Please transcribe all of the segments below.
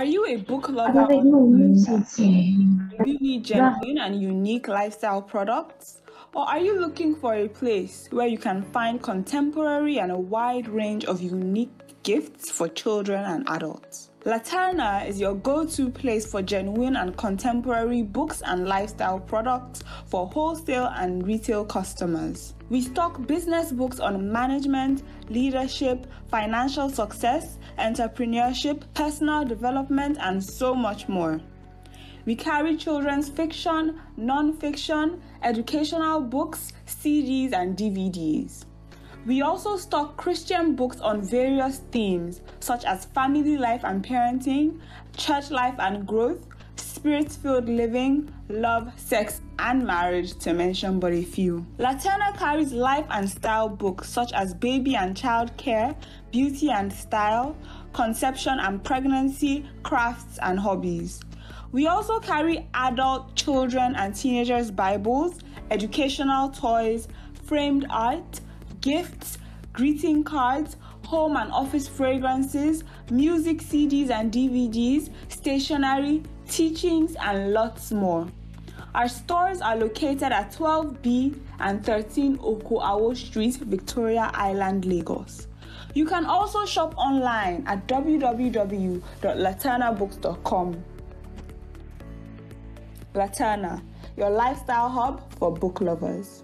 Are you a book lover or reader? Do you need genuine and unique lifestyle products? Or are you looking for a place where you can find contemporary and a wide range of unique gifts for children and adults? Laterna is your go-to place for genuine and contemporary books and lifestyle products for wholesale and retail customers. We stock business books on management, leadership, financial success, entrepreneurship, personal development, and so much more. We carry children's fiction, non-fiction, educational books, CDs, and DVDs. We also stock Christian books on various themes such as family life and parenting, church life and growth, spirit-filled living, love, sex, and marriage, to mention but a few. Laterna carries life and style books such as baby and child care, beauty and style, conception and pregnancy, crafts, and hobbies. We also carry adult, children, and teenagers' Bibles, educational toys, framed art, gifts, greeting cards, home and office fragrances, music CDs and DVDs, stationery, teachings, and lots more. Our stores are located at 12B and 13 Okoawo Street, Victoria Island, Lagos. You can also shop online at www.laternabooks.com. Laterna, your lifestyle hub for book lovers.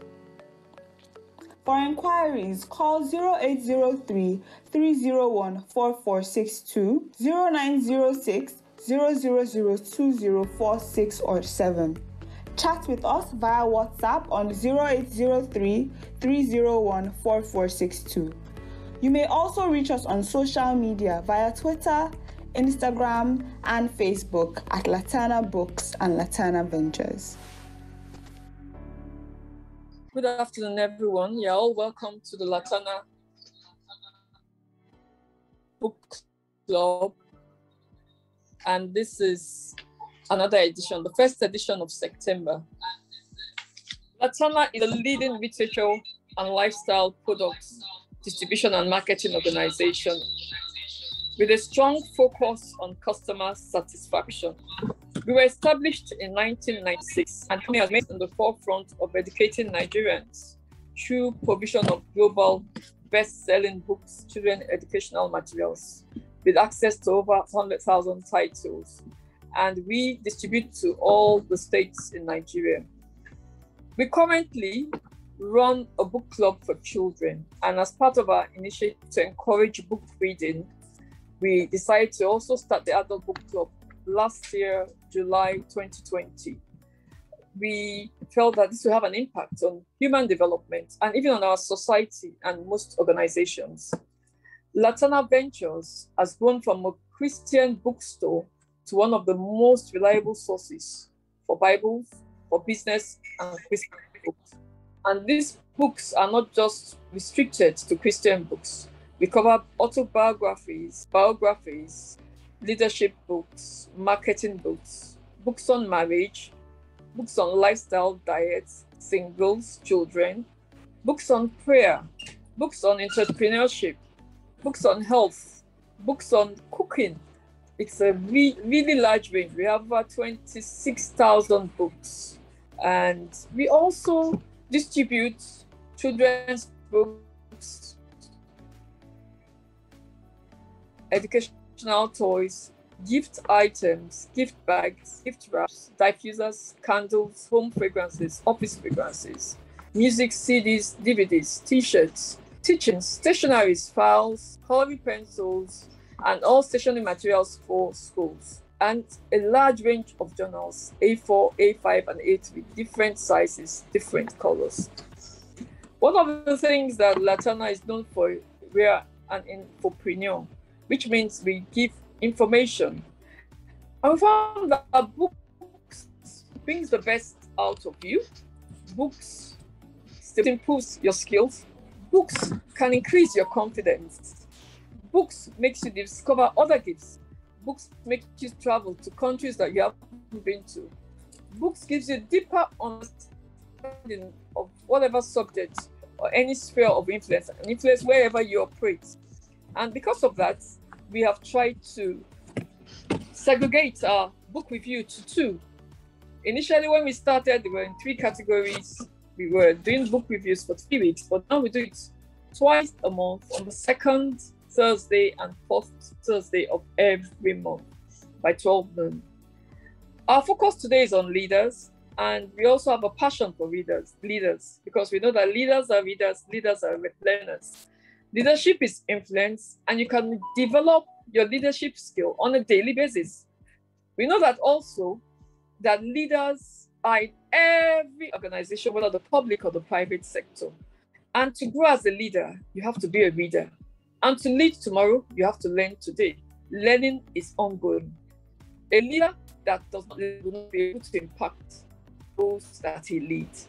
For inquiries, call 0803 301 4462, 0906 0002046 or 7. Chat with us via WhatsApp on 0803 301 4462. You may also reach us on social media via Twitter, Instagram, and Facebook at Laterna Books and Laterna Ventures. Good afternoon, everyone. You're all welcome to the Laterna Book Club. And this is another edition, the first edition of September. Laterna is a leading literature and lifestyle products distribution and marketing organization with a strong focus on customer satisfaction. We were established in 1996 and we have been in the forefront of educating Nigerians through provision of global best-selling books, children educational materials, with access to over 100,000 titles. And we distribute to all the states in Nigeria. We currently run a book club for children. And as part of our initiative to encourage book reading, we decided to also start the adult book club last year, July 2020. We felt that this will have an impact on human development and even on our society and most organizations. Laterna Ventures has grown from a Christian bookstore to one of the most reliable sources for Bibles, for business and Christian books. And these books are not just restricted to Christian books. We cover autobiographies, biographies, leadership books, marketing books, books on marriage, books on lifestyle, diets, singles, children, books on prayer, books on entrepreneurship, books on health, books on cooking. It's a really large range. We have over 26,000 books. And we also distribute children's books, educational toys, gift items, gift bags, gift wraps, diffusers, candles, home fragrances, office fragrances, music CDs, DVDs, t-shirts, teachings, stationaries, files, coloring pencils, and all stationery materials for schools, and a large range of journals, A4, A5, and A3, different sizes, different colors. One of the things that Laterna is known for, we are an infopreneur, which means we give information. And we found that books brings the best out of you. Books improves your skills. Books can increase your confidence. Books makes you discover other gifts. Books make you travel to countries that you haven't been to. Books gives you deeper understanding of whatever subject or any sphere of influence, and influence wherever you operate. And because of that, we have tried to segregate our book review to two. Initially, when we started, we were in three categories. We were doing book reviews for 3 weeks, but now we do it twice a month on the second Thursday and fourth Thursday of every month by 12 noon. Our focus today is on leaders, and we also have a passion for leaders, because we know that leaders are readers, leaders are learners. Leadership is influence, and you can develop your leadership skill on a daily basis. We know that also that leaders are in every organization, whether the public or the private sector. And to grow as a leader, you have to be a reader. And to lead tomorrow, you have to learn today. Learning is ongoing. A leader that does not lead will not be able to impact those that he leads.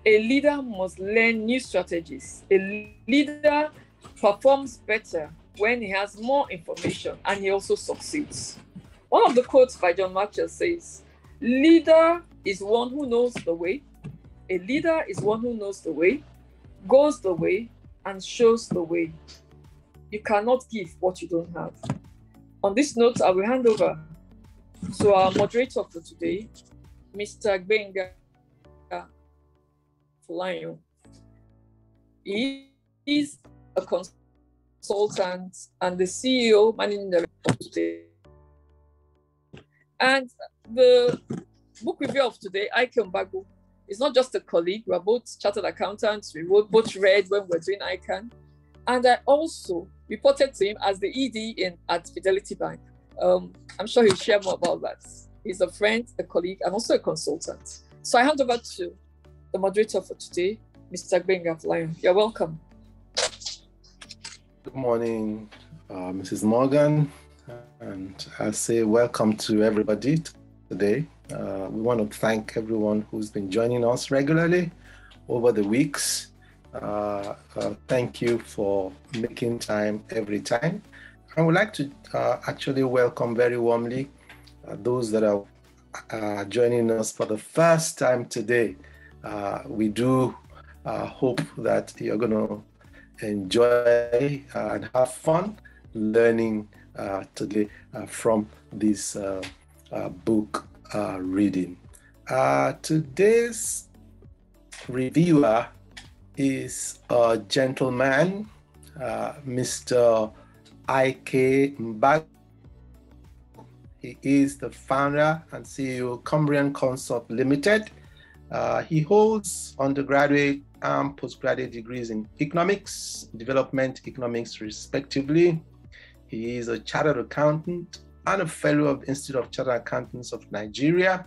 A leader must learn new strategies. A leader performs better when he has more information and he also succeeds. One of the quotes by John Marshall says, "Leader is one who knows the way. A leader is one who knows the way, goes the way, and shows the way. You cannot give what you don't have." On this note, I will hand over to our moderator for today, Mr. Gbenga Folayan. He is a consultant and the CEO, managing director today. And the book review of today, Ike Mbago, is not just a colleague. We are both chartered accountants. We both read when we were doing ICANN. And I also reported to him as the ED at Fidelity Bank. I'm sure he'll share more about that. He's a friend, a colleague, and also a consultant. So I hand over to the moderator for today, Mr. Gbenga Folayan. You're welcome. Good morning, Mrs. Morgan. And I say welcome to everybody today. We want to thank everyone who's been joining us regularly over the weeks. Thank you for making time every time. I would like to actually welcome very warmly those that are joining us for the first time today. We do hope that you're going to enjoy and have fun learning today from this book reading. Today's reviewer is a gentleman, Mr. Ike Mbago. He is the founder and CEO of Cumbrian Consult Limited. He holds undergraduate and postgraduate degrees in economics, development economics, respectively. He is a chartered accountant and a fellow of the Institute of Chartered Accountants of Nigeria.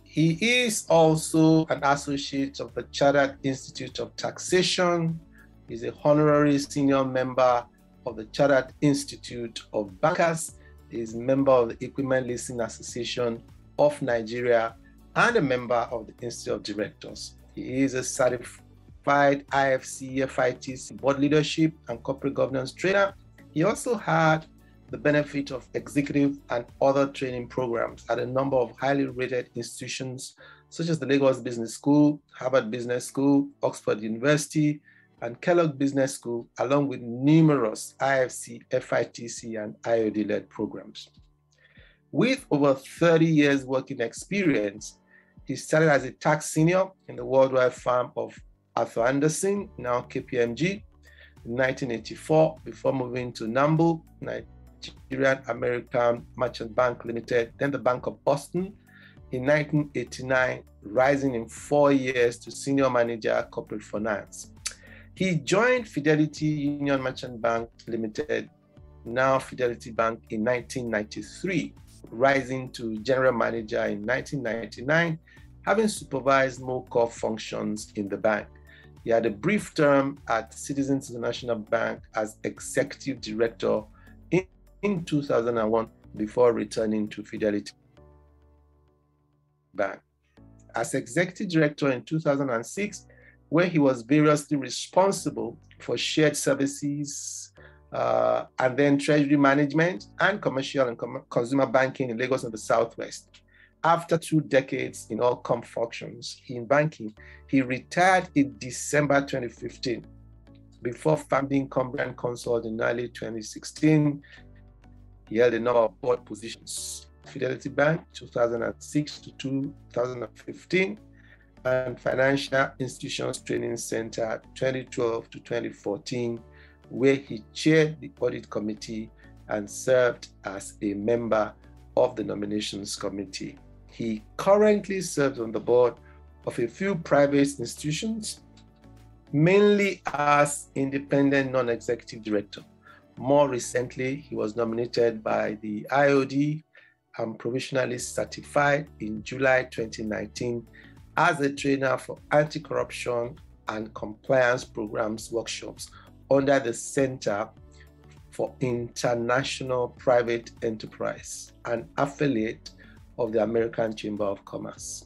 He is also an associate of the Chartered Institute of Taxation. He's a honorary senior member of the Chartered Institute of Bankers. He's a member of the Equipment Leasing Association of Nigeria and a member of the Institute of Directors. He is a certified IFC FITC board leadership and corporate governance trainer. He also had the benefit of executive and other training programs at a number of highly rated institutions, such as the Lagos Business School, Harvard Business School, Oxford University, and Kellogg Business School, along with numerous IFC, FITC, and IOD-led programs. With over 30 years working experience, he started as a tax senior in the worldwide firm of Arthur Andersen, now KPMG, in 1984, before moving to NAMBU, Nigerian American Merchant Bank Limited, then the Bank of Boston, in 1989, rising in 4 years to senior manager corporate finance. He joined Fidelity Union Merchant Bank Limited, now Fidelity Bank, in 1993, rising to general manager in 1999, having supervised more core functions in the bank. He had a brief term at Citizens International Bank as executive director in 2001 before returning to Fidelity Bank. As executive director in 2006, where he was variously responsible for shared services and then treasury management and commercial and consumer banking in Lagos and the Southwest. After 2 decades in all functions in banking, he retired in December 2015 Before founding Cumbrian Consult in early 2016, he held a number of board positions. Fidelity Bank, 2006 to 2015, and Financial Institutions Training Center, 2012 to 2014, where he chaired the audit committee and served as a member of the nominations committee. He currently serves on the board of a few private institutions, mainly as independent non-executive director. More recently, he was nominated by the IOD and provisionally certified in July 2019 as a trainer for anti-corruption and compliance programs workshops under the Center for International Private Enterprise, an affiliate of the American Chamber of Commerce.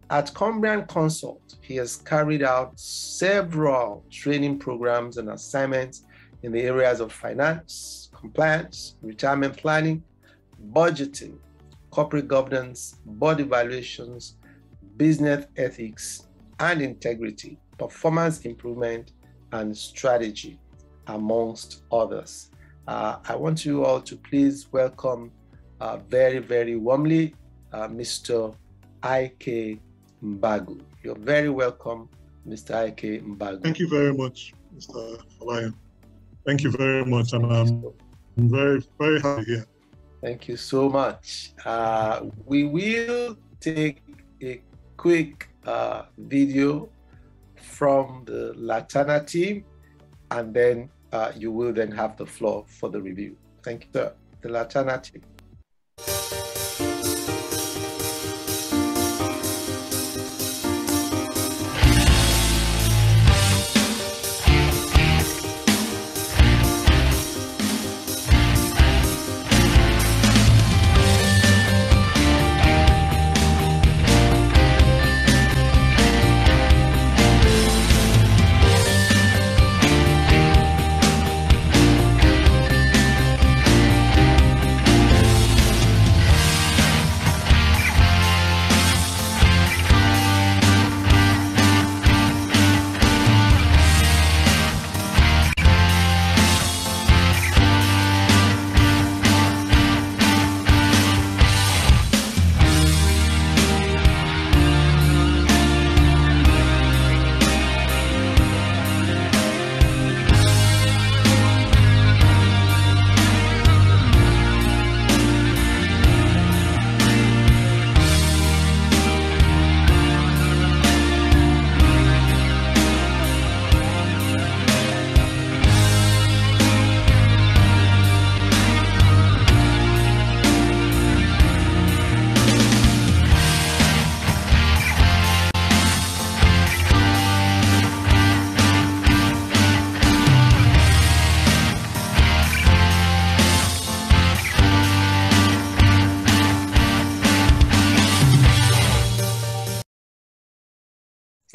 At Cumbrian Consult, he has carried out several training programs and assignments in the areas of finance, compliance, retirement planning, budgeting, corporate governance, board evaluations, business ethics and integrity, performance improvement, and strategy, amongst others. I want you all to please welcome very, very warmly Mr. I.K. Mbagu. You're very welcome, Mr. I.K. Mbagu. Thank you very much, Mr. Falayan. Thank you very much, and I'm very, very happy here. Thank you so much. We will take a quick video from the Laterna team, and then you will then have the floor for the review. Thank you, sir. The Laterna team.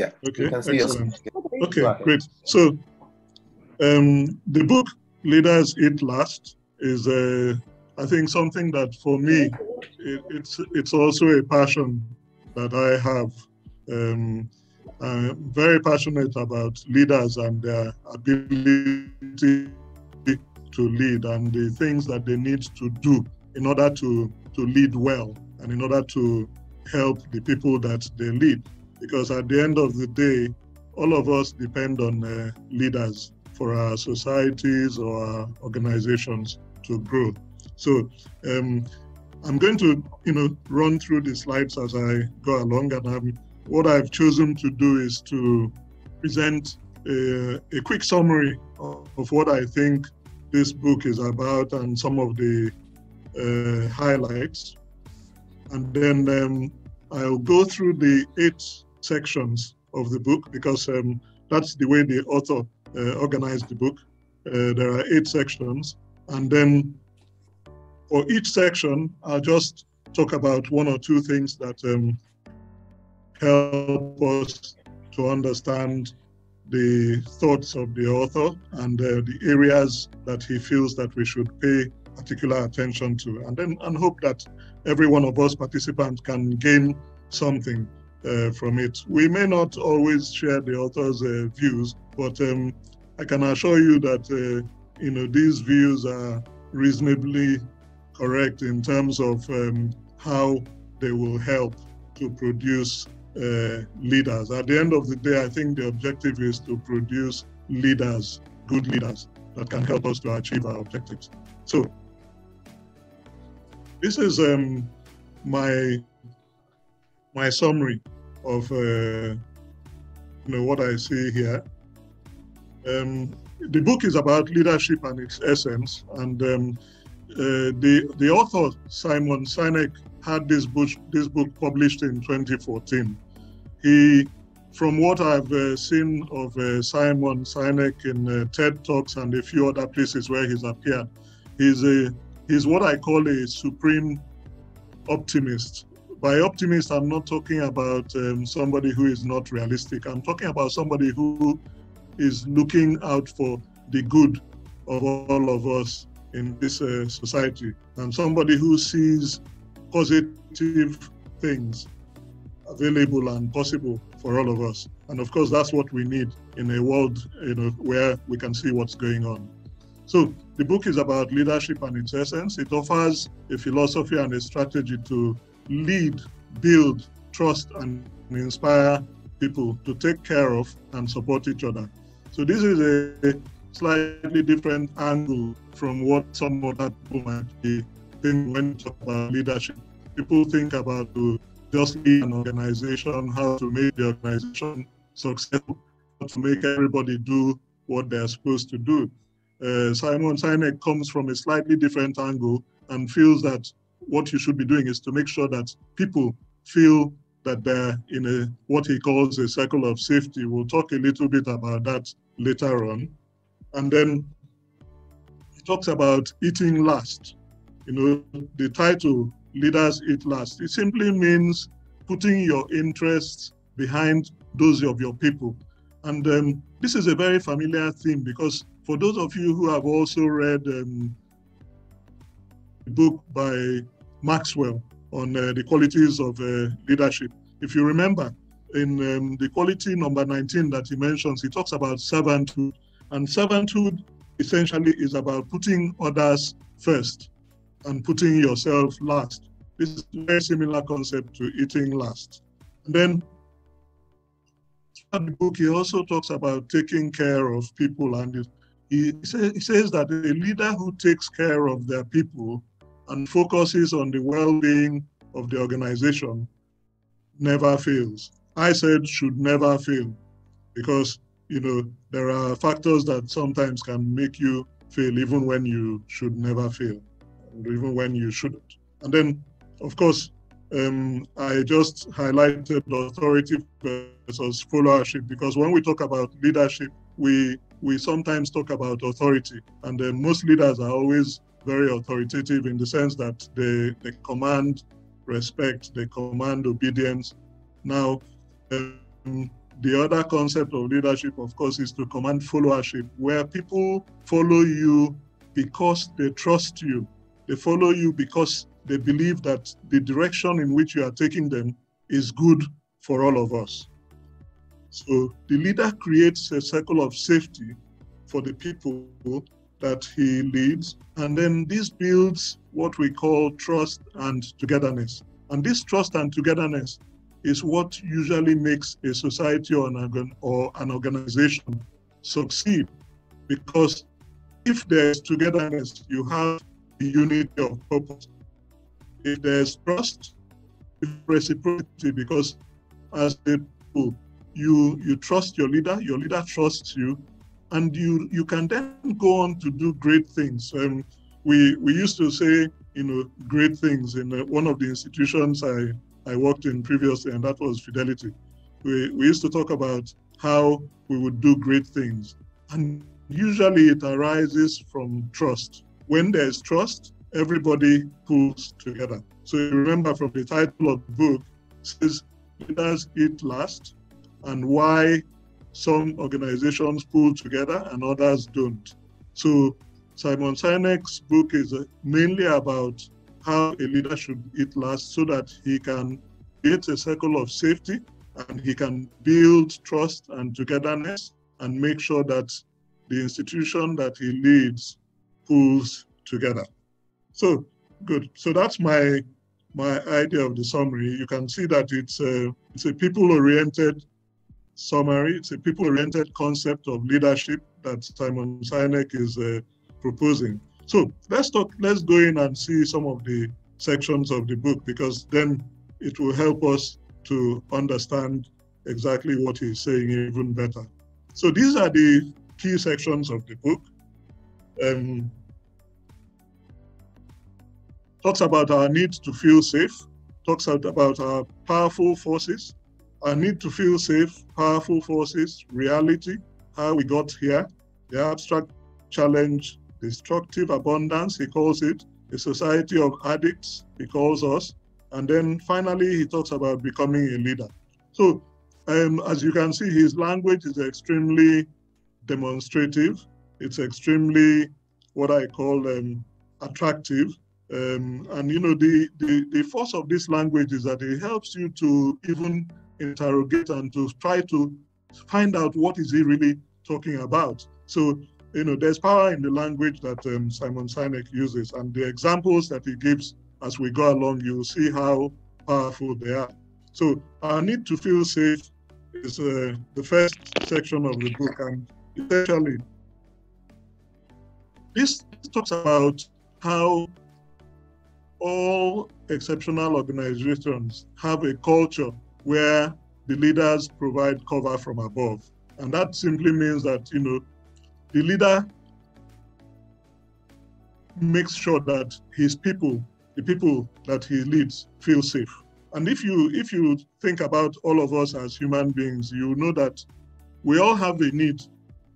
Yeah. Okay, excellent. Okay, great. So the book Leaders Eat Last is, I think, something that for me, it's also a passion that I have. I'm very passionate about leaders and their ability to lead and the things that they need to do in order to lead well and in order to help the people that they lead. Because at the end of the day, all of us depend on leaders for our societies or our organizations to grow. So I'm going to, run through the slides as I go along, and what I've chosen to do is to present a quick summary of what I think this book is about and some of the highlights. And then I'll go through the 8 sections of the book because that's the way the author organized the book. There are 8 sections, and then for each section, I'll just talk about 1 or 2 things that help us to understand the thoughts of the author and the areas that he feels that we should pay particular attention to, and hope that every one of us participants can gain something from it. We may not always share the author's views, but I can assure you that these views are reasonably correct in terms of how they will help to produce leaders. At the end of the day, I think the objective is to produce leaders, good leaders, that can help us to achieve our objectives. So this is my summary of what I see here. The book is about leadership and its essence, and the author Simon Sinek had this book published in 2014. From what I've seen of Simon Sinek in TED Talks and a few other places where he's appeared, he's what I call a supreme optimist. By optimist, I'm not talking about somebody who is not realistic. I'm talking about somebody who is looking out for the good of all of us in this society, and somebody who sees positive things available and possible for all of us. And of course, that's what we need in a world where we can see what's going on. So the book is about leadership and its essence. It offers a philosophy and a strategy to lead, build, trust, and inspire people to take care of and support each other. So this is a slightly different angle from what some other people might be thinking when you talk about leadership. People think about to just lead an organization, how to make the organization successful, how to make everybody do what they're supposed to do. Simon Sinek comes from a slightly different angle and feels that what you should be doing is to make sure that people feel that they're in what he calls a circle of safety. We'll talk a little bit about that later on. And then he talks about eating last. The title, Leaders Eat Last, it simply means putting your interests behind those of your people. And this is a very familiar theme, because for those of you who have also read a book by Maxwell on the qualities of leadership, if you remember, in the quality number 19 that he mentions, he talks about servanthood. And servanthood essentially is about putting others first and putting yourself last. This is a very similar concept to eating last. And then in the book, he also talks about taking care of people. And he says that a leader who takes care of their people and focuses on the well-being of the organization never fails. I said should never fail, because there are factors that sometimes can make you fail even when you should never fail, and even when you shouldn't. And then, of course, I just highlighted authority versus followership, because when we talk about leadership, we sometimes talk about authority, and most leaders are always very authoritative in the sense that they command respect, they command obedience. Now, the other concept of leadership, of course, is to command followership, where people follow you because they trust you. They follow you because they believe that the direction in which you are taking them is good for all of us. So the leader creates a circle of safety for the people that he leads, and then this builds what we call trust and togetherness. And this trust and togetherness is what usually makes a society or an organization succeed. Because if there's togetherness, you have the unity of purpose. If there's trust, if reciprocity, because as a people, you trust your leader trusts you, and you can then go on to do great things. We used to say, great things in one of the institutions I worked in previously, and that was Fidelity. We used to talk about how we would do great things. And usually it arises from trust. When there's trust, everybody pulls together. So you remember from the title of the book, it says, Leaders Eat Last, and why some organizations pull together and others don't. So Simon Sinek's book is mainly about how a leader should eat last, so that he can create a circle of safety and he can build trust and togetherness and make sure that the institution that he leads pulls together. So good. So that's my idea of the summary. You can see that it's a people-oriented summary. It's a people-oriented concept of leadership that Simon Sinek is proposing. So let's go in and see some of the sections of the book, because then it will help us to understand exactly what he's saying even better. So these are the key sections of the book. Talks about our need to feel safe, talks about our powerful forces, our need to feel safe, powerful forces, reality, how we got here, the abstract challenge, destructive abundance, he calls it, a society of addicts, he calls us, and then finally he talks about becoming a leader. So as you can see, his language is extremely demonstrative. It's extremely what I call attractive. And you know, the force of this language is that it helps you to even interrogate and to try to find out what is he really talking about. So, you know, there's power in the language that Simon Sinek uses, and the examples that he gives as we go along, you'll see how powerful they are. So our need to feel safe is the first section of the book, and essentially this talks about how all exceptional organizations have a culture where the leaders provide cover from above. And that simply means that, you know, the leader makes sure that his people, the people that he leads, feel safe. And if you think about all of us as human beings, you know that we all have a need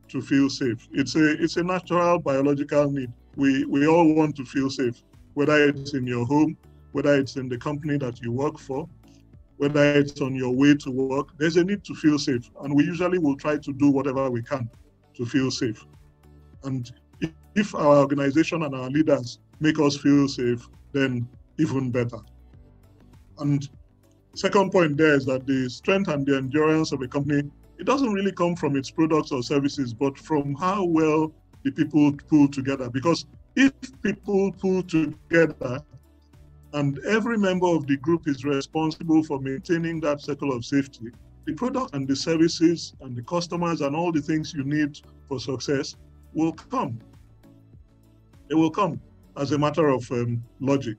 to feel safe. It's a natural biological need. We all want to feel safe, whether it's in your home, whether it's in the company that you work for, whether it's on your way to work, there's a need to feel safe. And we usually will try to do whatever we can to feel safe. And if our organization and our leaders make us feel safe, then even better. And second point there is that the strength and the endurance of a company, it doesn't really come from its products or services, but from how well the people pull together. Because if people pull together and every member of the group is responsible for maintaining that circle of safety, the product and the services and the customers and all the things you need for success will come. It will come as a matter of logic.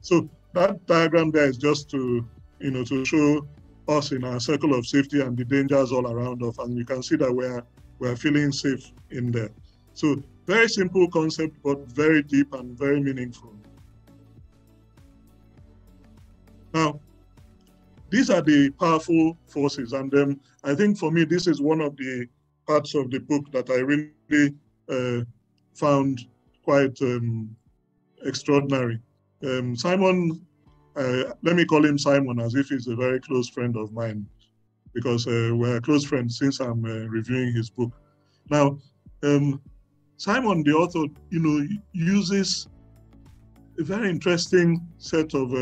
So that diagram there is just to, you know, to show us in our circle of safety and the dangers all around us, and you can see that we're feeling safe in there. So very simple concept, but very deep and very meaningful. Now, these are the powerful forces, and I think for me, this is one of the parts of the book that I really found quite extraordinary. Simon, let me call him Simon as if he's a very close friend of mine, because we're close friends since I'm reviewing his book. Now, Simon, the author, you know, uses a very interesting set of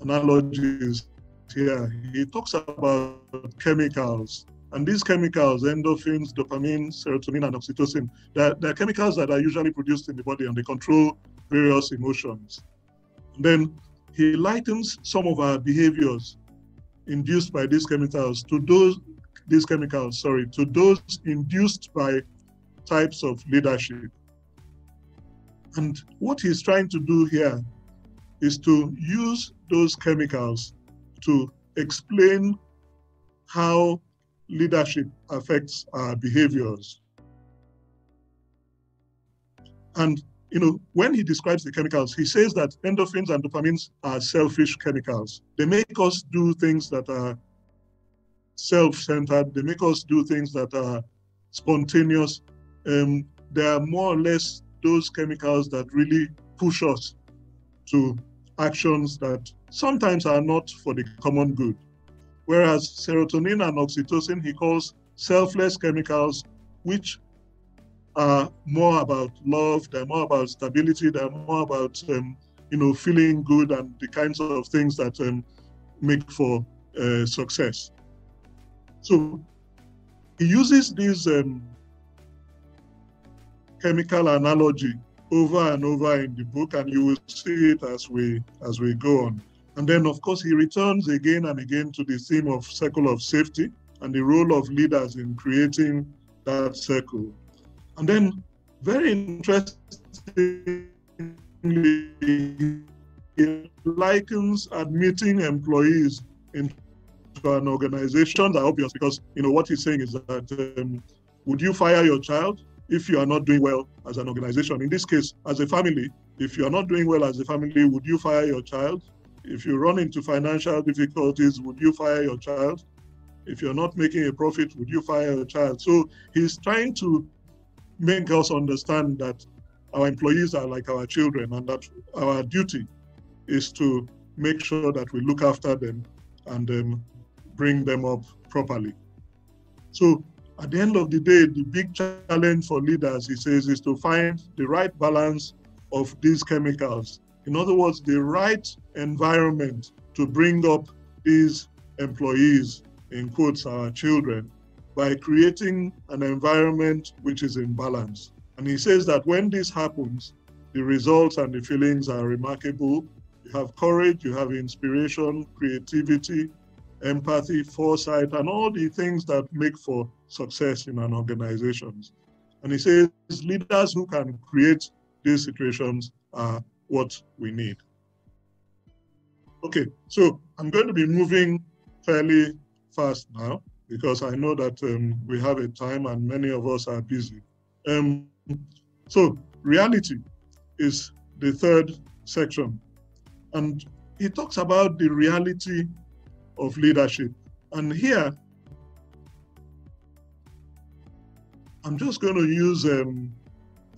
analogies here. He talks about chemicals, and these chemicals, endorphins, dopamine, serotonin, and oxytocin, they're chemicals that are usually produced in the body, and they control various emotions. And then he likens some of our behaviors induced by these chemicals to those induced by types of leadership. And what he's trying to do here is to use those chemicals to explain how leadership affects our behaviors. And you know, when he describes the chemicals, he says that endorphins and dopamines are selfish chemicals. They make us do things that are self-centered. They make us do things that are spontaneous. They are more or less those chemicals that really push us to actions that sometimes are not for the common good. Whereas serotonin and oxytocin, he calls selfless chemicals, which are more about love, they're more about stability, they're more about you know, feeling good and the kinds of things that make for success. So he uses these chemical analogy over and over in the book, and you will see it as we go on. And then, of course, he returns again and again to the theme of circle of safety and the role of leaders in creating that circle. And then, very interestingly, he likens admitting employees into an organization. Are obvious because what he's saying is that would you fire your child if you are not doing well as an organization? In this case, as a family, if you are not doing well as a family, would you fire your child? If you run into financial difficulties, would you fire your child? If you're not making a profit, would you fire your child? So he's trying to make us understand that our employees are like our children, and that our duty is to make sure that we look after them and bring them up properly. So at the end of the day, the big challenge for leaders, he says, is to find the right balance of these chemicals. In other words, the right environment to bring up these employees, in quotes, our children, by creating an environment which is in balance. And he says that when this happens, the results and the feelings are remarkable. You have courage, you have inspiration, creativity, empathy, foresight, and all the things that make for success in an organization. And he says leaders who can create these situations are what we need. Okay, so I'm going to be moving fairly fast now because I know that we have a time and many of us are busy. So reality is the third section. And he talks about the reality of leadership. And here, I'm just going to use an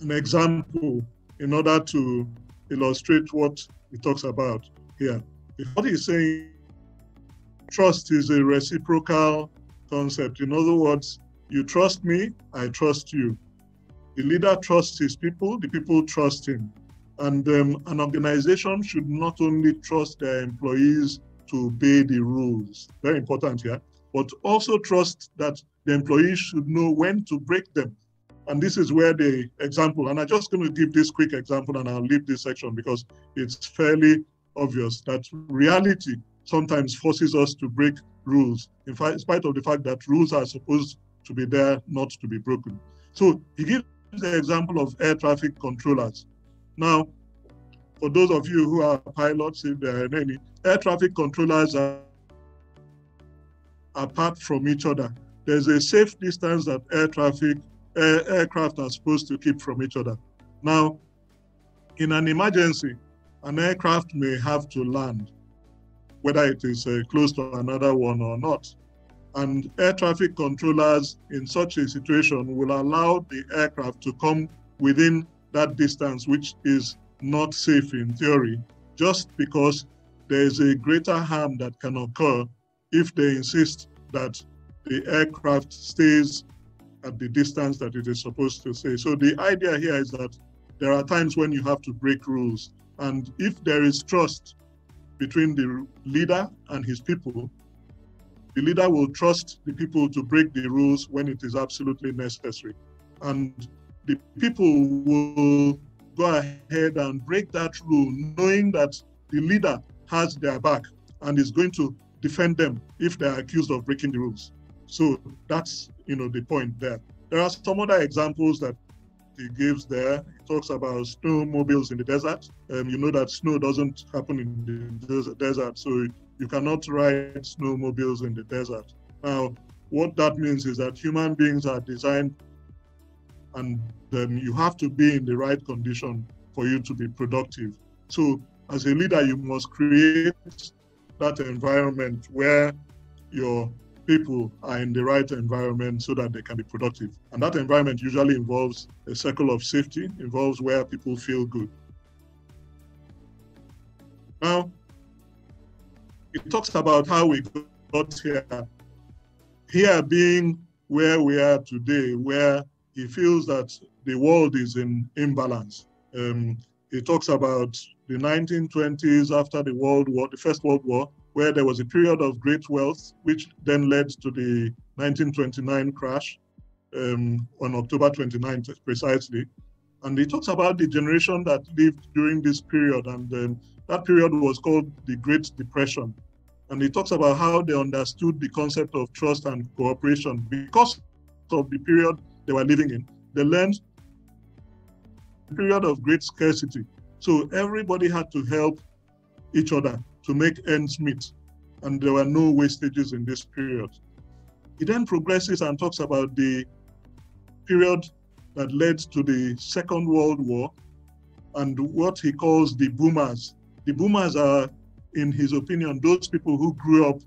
example in order to illustrate what he talks about here. What he's saying, trust is a reciprocal concept. In other words, you trust me, I trust you. The leader trusts his people, the people trust him. And an organization should not only trust their employees to obey the rules, very important here, but also trust that the employees should know when to break them. And this is where the example, and I'm just going to give this quick example and I'll leave this section because it's fairly obvious that reality sometimes forces us to break rules, in spite of the fact that rules are supposed to be there, not to be broken. So he gives the example of air traffic controllers. Now, for those of you who are pilots, if there are any, air traffic controllers are apart from each other. There's a safe distance that aircraft are supposed to keep from each other. Now, in an emergency, an aircraft may have to land, whether it is close to another one or not. And air traffic controllers in such a situation will allow the aircraft to come within that distance, which is not safe in theory, just because there is a greater harm that can occur if they insist that the aircraft stays at the distance that it is supposed to stay. So the idea here is that there are times when you have to break rules. And if there is trust between the leader and his people, the leader will trust the people to break the rules when it is absolutely necessary. And the people will go ahead and break that rule, knowing that the leader has their back and is going to defend them if they are accused of breaking the rules. So that's, the point there. There are some other examples that he gives there. He talks about snowmobiles in the desert. You know that snow doesn't happen in the desert, so you cannot ride snowmobiles in the desert. Now, what that means is that human beings are designed, and you have to be in the right condition for you to be productive. So as a leader, you must create that environment where your people are in the right environment so that they can be productive. And that environment usually involves a circle of safety, involves where people feel good. Now, it talks about how we got here. Here being where we are today, where he feels that the world is in imbalance. He talks about the 1920s after the First World War, where there was a period of great wealth, which then led to the 1929 crash on October 29th precisely. And he talks about the generation that lived during this period, and that period was called the Great Depression. And he talks about how they understood the concept of trust and cooperation because of the period they were living in. They learned a period of great scarcity. So everybody had to help each other to make ends meet. And there were no wastages in this period. He then progresses and talks about the period that led to the Second World War and what he calls the boomers. The boomers are, in his opinion, those people who grew up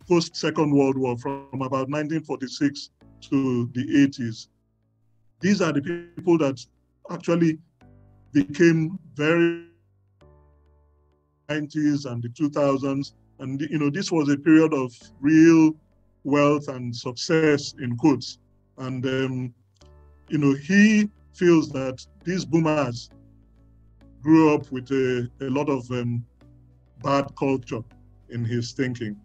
post-Second World War from about 1946 to the 80s. These are the people that actually became very 90s and the 2000s. And, this was a period of real wealth and success, in quotes. And, he feels that these boomers grew up with a lot of bad culture in his thinking.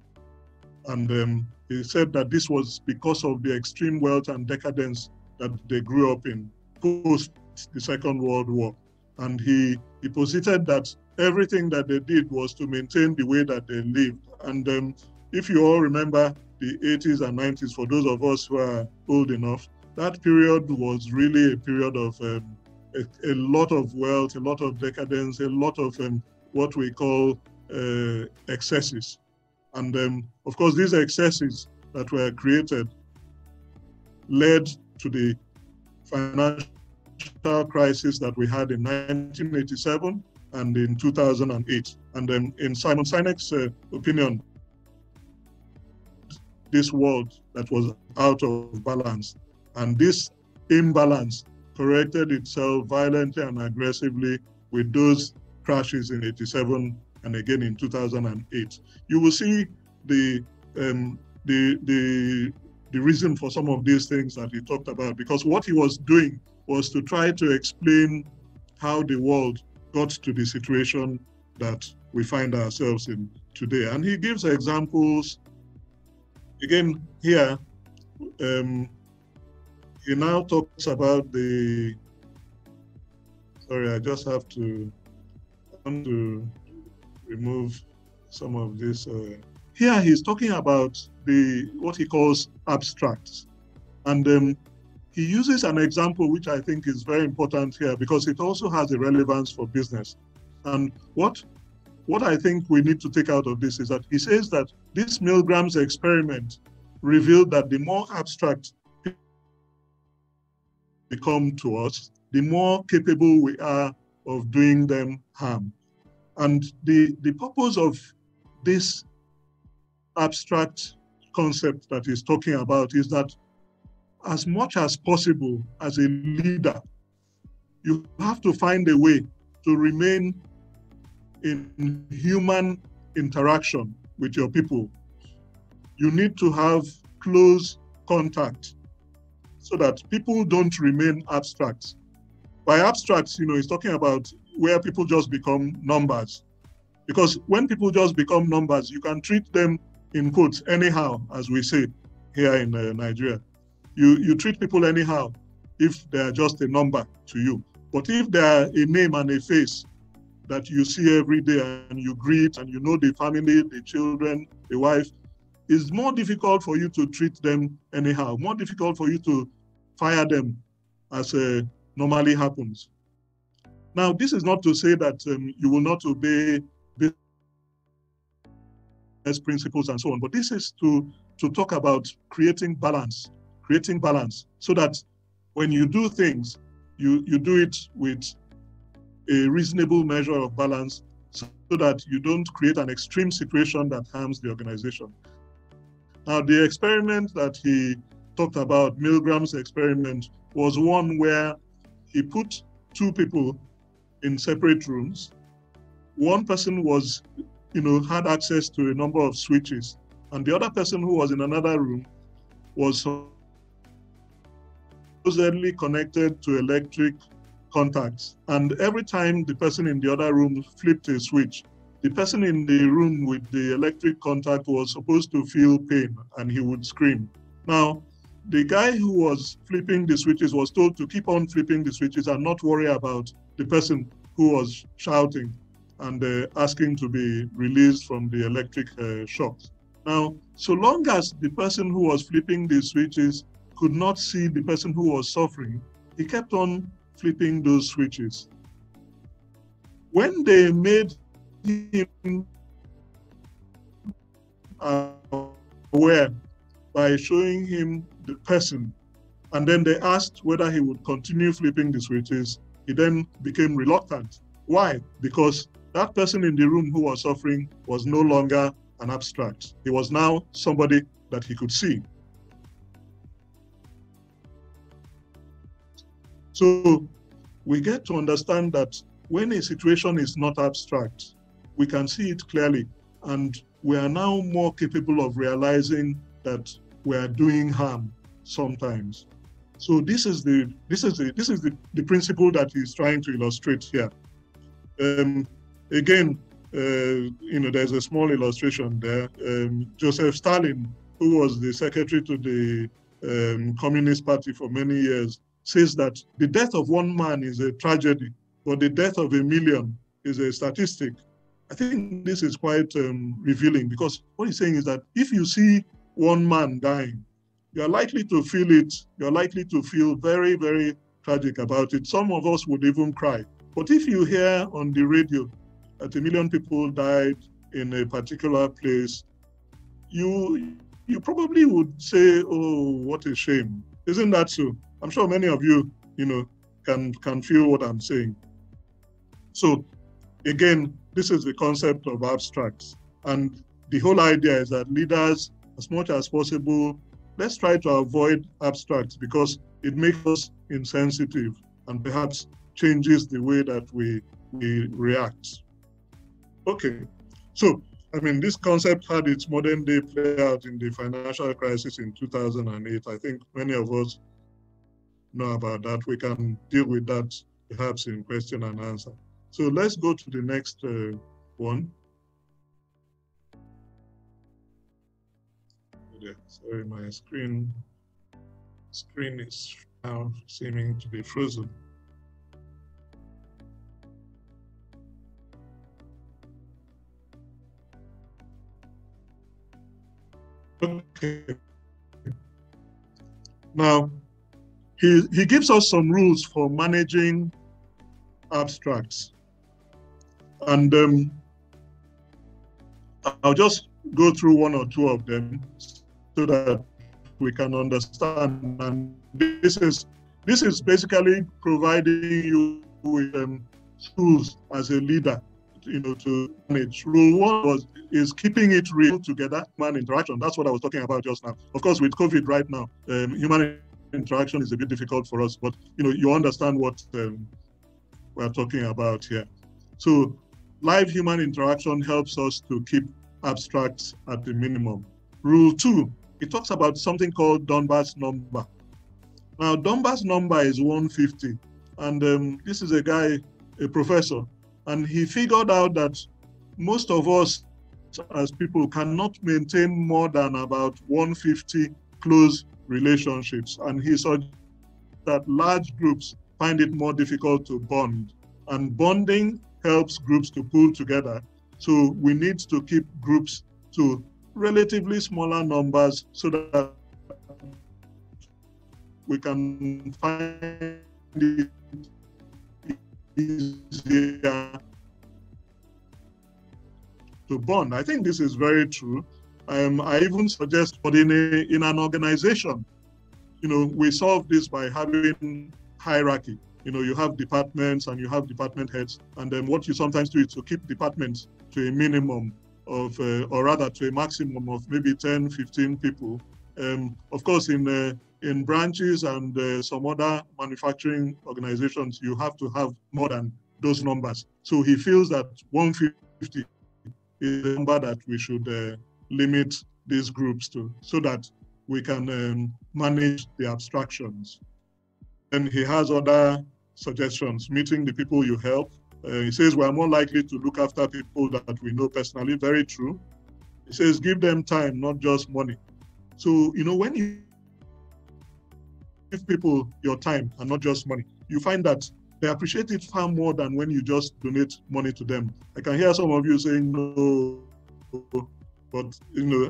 And he said that this was because of the extreme wealth and decadence that they grew up in post the Second World War. And he posited that everything that they did was to maintain the way that they lived. And if you all remember the 80s and 90s, for those of us who are old enough, that period was really a period of a lot of wealth, a lot of decadence, a lot of what we call excesses. And of course, these excesses that were created led to the financial crisis that we had in 1987 and in 2008. And in Simon Sinek's opinion, this world that was out of balance, and this imbalance corrected itself violently and aggressively with those crashes in 87 and again in 2008. You will see the reason for some of these things that he talked about, because what he was doing was to try to explain how the world got to the situation that we find ourselves in today. And he gives examples. Again, here, he now talks about sorry, I just have to, remove some of this. Here he's talking about what he calls abstracts. And he uses an example which I think is very important here because it also has a relevance for business. And what I think we need to take out of this is that he says that this Milgram's experiment revealed that the more abstract become to us, the more capable we are of doing them harm. And the purpose of this abstract concept that he's talking about is that as much as possible as a leader, you have to find a way to remain in human interaction with your people. You need to have close contact so that people don't remain abstract. By abstracts, he's talking about where people just become numbers. Because when people just become numbers, you can treat them, in quotes, anyhow, as we say here in Nigeria. You treat people anyhow if they are just a number to you. But if they are a name and a face that you see every day and you greet and you know the family, the children, the wife, it's more difficult for you to treat them anyhow, more difficult for you to fire them as normally happens. Now, this is not to say that you will not obey business principles and so on, but this is to talk about creating balance so that when you do things, you do it with a reasonable measure of balance so that you don't create an extreme situation that harms the organization. Now, the experiment that he talked about, Milgram's experiment, was one where he put two people in separate rooms. One person was, had access to a number of switches, and the other person who was in another room was supposedly connected to electric contacts. And every time the person in the other room flipped a switch, the person in the room with the electric contact was supposed to feel pain and he would scream. Now, the guy who was flipping the switches was told to keep on flipping the switches and not worry about the person who was shouting and asking to be released from the electric shocks. Now, so long as the person who was flipping the switches could not see the person who was suffering, he kept on flipping those switches. When they made him aware by showing him the person, and then they asked whether he would continue flipping the switches, he then became reluctant. Why? Because that person in the room who was suffering was no longer an abstract. He was now somebody that he could see. So we get to understand that when a situation is not abstract, we can see it clearly, and we are now more capable of realizing that we are doing harm sometimes. So this is the principle that he's trying to illustrate here. Again, there's a small illustration there. Joseph Stalin, who was the secretary to the Communist Party for many years, says that the death of one man is a tragedy, but the death of a million is a statistic. I think this is quite revealing, because what he's saying is that if you see one man dying, you're likely to feel it. You're likely to feel very, very tragic about it. Some of us would even cry. But if you hear on the radio that 1 million people died in a particular place, you probably would say, "Oh, what a shame." Isn't that so? I'm sure many of you, can feel what I'm saying. So again, this is the concept of abstracts. And the whole idea is that leaders, as much as possible, let's try to avoid abstracts, because it makes us insensitive and perhaps changes the way that we react. Okay, so this concept had its modern day play out in the financial crisis in 2008. I think many of us know about that. We can deal with that perhaps in question and answer. So let's go to the next one. Sorry, my screen is now seeming to be frozen. Okay. Now, he gives us some rules for managing abstracts. And I'll just go through one or two of them so that we can understand. And this is basically providing you with tools as a leader, to manage. Rule one is keeping it real together, human interaction. That's what I was talking about just now. Of course, with COVID right now, human interaction is a bit difficult for us, but you understand what we're talking about here. So live human interaction helps us to keep abstracts at the minimum. Rule two, it talks about something called Dunbar's number. Now, Dunbar's number is 150. And this is a guy, a professor, and he figured out that most of us as people cannot maintain more than about 150 close relationships. And he saw that large groups find it more difficult to bond. And bonding helps groups to pull together. So we need to keep groups to relatively smaller numbers so that we can find it easier to bond. I think this is very true. I even suggest, but in an organization, we solve this by having hierarchy. You have departments and you have department heads, and then what you sometimes do is to keep departments to a minimum of, or rather to a maximum of maybe 10, 15 people. Of course, in branches and some other manufacturing organizations, you have to have more than those numbers. So he feels that 150 is the number that we should limit these groups to, so that we can manage the abstractions. And he has other suggestions: meeting the people you help. He says we are more likely to look after people that we know personally. Very true. He says give them time, not just money. So, when you give people your time and not just money, you find that they appreciate it far more than when you just donate money to them. I can hear some of you saying no, but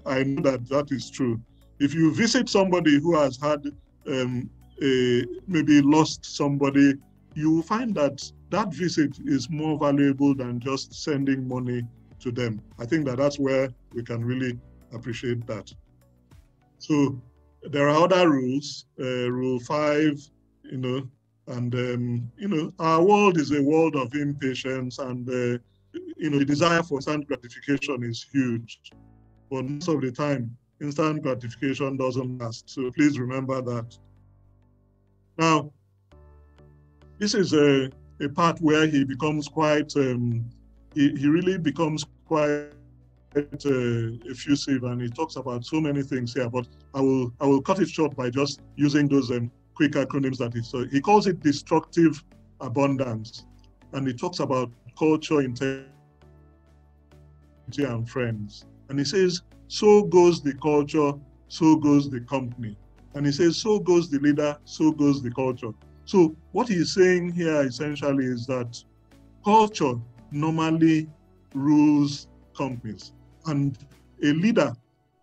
I know that is true. If you visit somebody who has had maybe lost somebody, you will find that that visit is more valuable than just sending money to them. I think that that's where we can really appreciate that. So there are other rules, Rule 5, and our world is a world of impatience, and the desire for instant gratification is huge. But most of the time, instant gratification doesn't last. So please remember that. Now, this is a part where he becomes quite, he really becomes quite effusive, and he talks about so many things here, but I will cut it short by just using those quick acronyms that he calls it destructive abundance, and he talks about culture, integrity, and friends. And he says, so goes the culture, so goes the company. And he says, so goes the leader, so goes the culture. So what he's saying here essentially is that culture normally rules companies, and a leader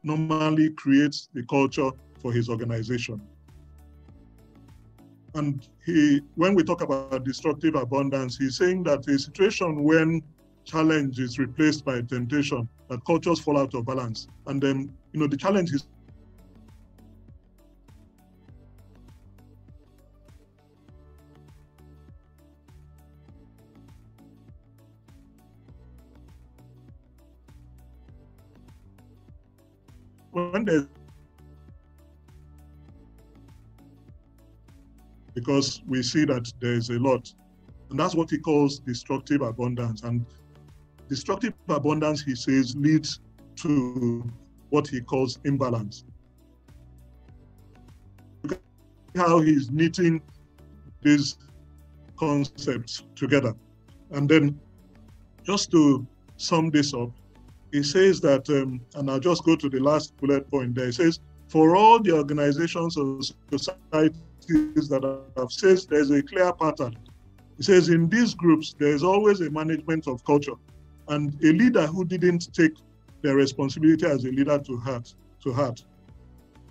normally creates the culture for his organization. And when we talk about destructive abundance, he's saying that a situation when challenge is replaced by temptation, that cultures fall out of balance. And then, the challenge is because we see that there's a lot. And that's what he calls destructive abundance. And destructive abundance, he says, leads to what he calls imbalance. Look at how he's knitting these concepts together. And then, just to sum this up, he says that, and I'll just go to the last bullet point there. He says, for all the organizations or societies that have said there's a clear pattern. He says, in these groups, there's always a management of culture, and a leader who didn't take their responsibility as a leader to heart.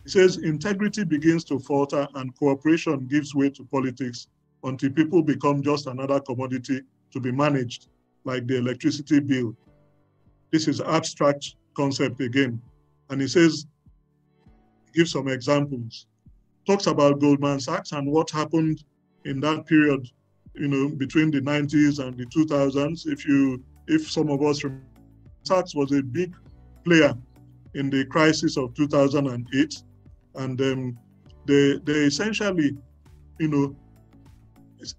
He says, integrity begins to falter and cooperation gives way to politics until people become just another commodity to be managed, like the electricity bill. This is abstract concept again. And he says, give some examples. Talks about Goldman Sachs and what happened in that period, between the 90s and the 2000s. If some of us remember, Sachs was a big player in the crisis of 2008. And they essentially,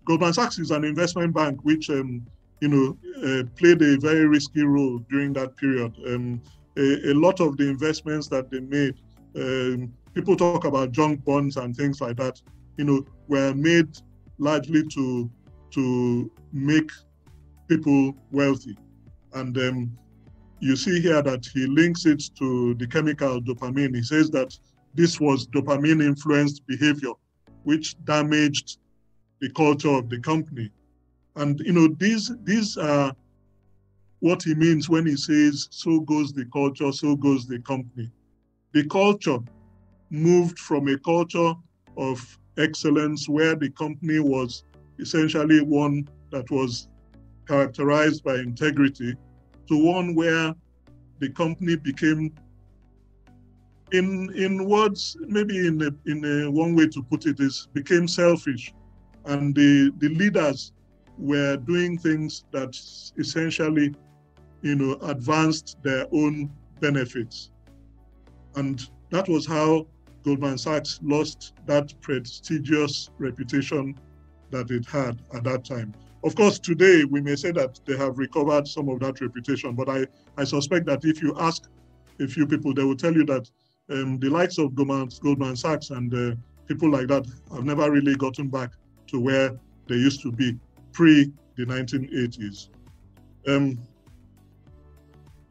Goldman Sachs is an investment bank which, played a very risky role during that period. A lot of the investments that they made, people talk about junk bonds and things like that, were made largely to make people wealthy. And you see here that he links it to the chemical dopamine. He says that this was dopamine-influenced behavior, which damaged the culture of the company. And these are what he means when he says, so goes the culture, so goes the company. The culture moved from a culture of excellence where the company was essentially one that was characterized by integrity to one where the company became, in words, maybe in a one way to put it is, became selfish. And the leaders were doing things that essentially, advanced their own benefits. And that was how Goldman Sachs lost that prestigious reputation that it had at that time. Of course, today we may say that they have recovered some of that reputation, but I suspect that if you ask a few people, they will tell you that the likes of Goldman Sachs and people like that have never really gotten back to where they used to be pre the 1980s.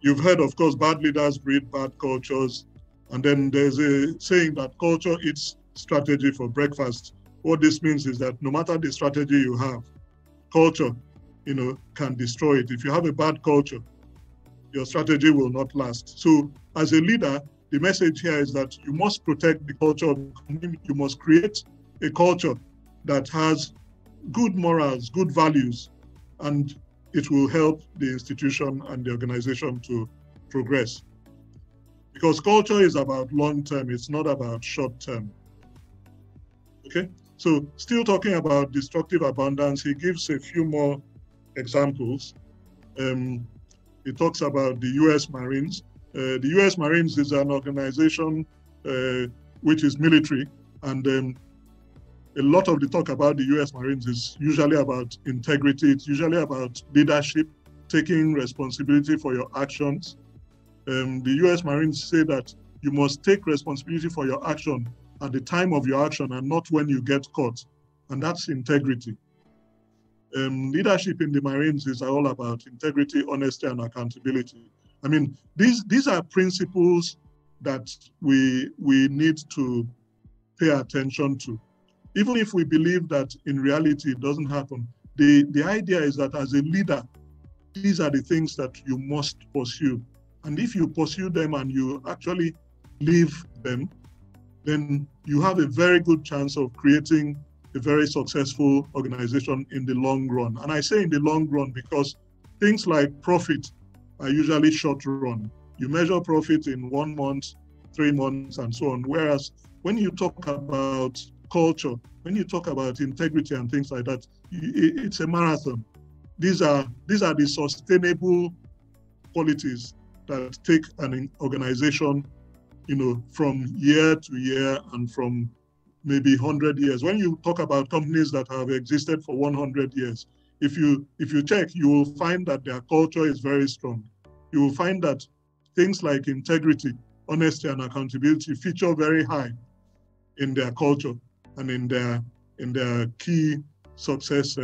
You've heard, of course, bad leaders breed bad cultures. And then there's a saying that culture eats strategy for breakfast. What this means is that no matter the strategy you have, culture, can destroy it. If you have a bad culture, your strategy will not last. So as a leader, the message here is that you must protect the culture of the company. You must create a culture that has good morals, good values, and it will help the institution and the organization to progress. Because culture is about long-term, it's not about short-term. Okay, so still talking about destructive abundance, he gives a few more examples. He talks about the US Marines. The US Marines is an organization which is military, and a lot of the talk about the US Marines is usually about integrity. It's usually about leadership, taking responsibility for your actions. The US Marines say that you must take responsibility for your action at the time of your action and not when you get caught. And that's integrity. Leadership in the Marines is all about integrity, honesty, and accountability. I mean, these are principles that we need to pay attention to. Even if we believe that in reality it doesn't happen, the idea is that as a leader, these are the things that you must pursue. And if you pursue them and you actually live them, then you have a very good chance of creating a very successful organization in the long run. And I say in the long run because things like profit are usually short run. You measure profit in 1 month, 3 months, and so on. Whereas when you talk about culture, when you talk about integrity and things like that, it's a marathon. These are the sustainable qualities that take an organization, from year to year and from maybe 100 years. When you talk about companies that have existed for 100 years, if you check, you will find that their culture is very strong. You will find that things like integrity, honesty, and accountability feature very high in their culture and in their key success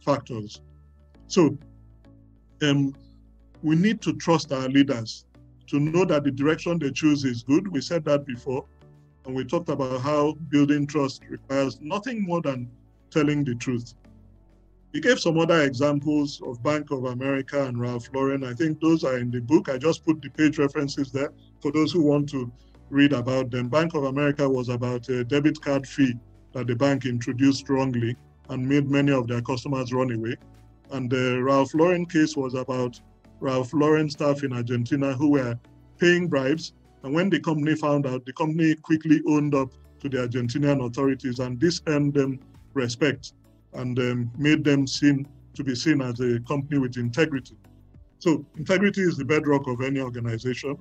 factors. So we need to trust our leaders to know that the direction they choose is good. We said that before, and we talked about how building trust requires nothing more than telling the truth. He gave some other examples of Bank of America and Ralph Lauren. I think those are in the book. I just put the page references there for those who want to read about them. Bank of America was about a debit card fee that the bank introduced wrongly and made many of their customers run away. And the Ralph Lauren case was about Ralph Lauren staff in Argentina who were paying bribes. And when the company found out, the company quickly owned up to the Argentinian authorities, and this earned them respect and made them to be seen as a company with integrity. So integrity is the bedrock of any organization,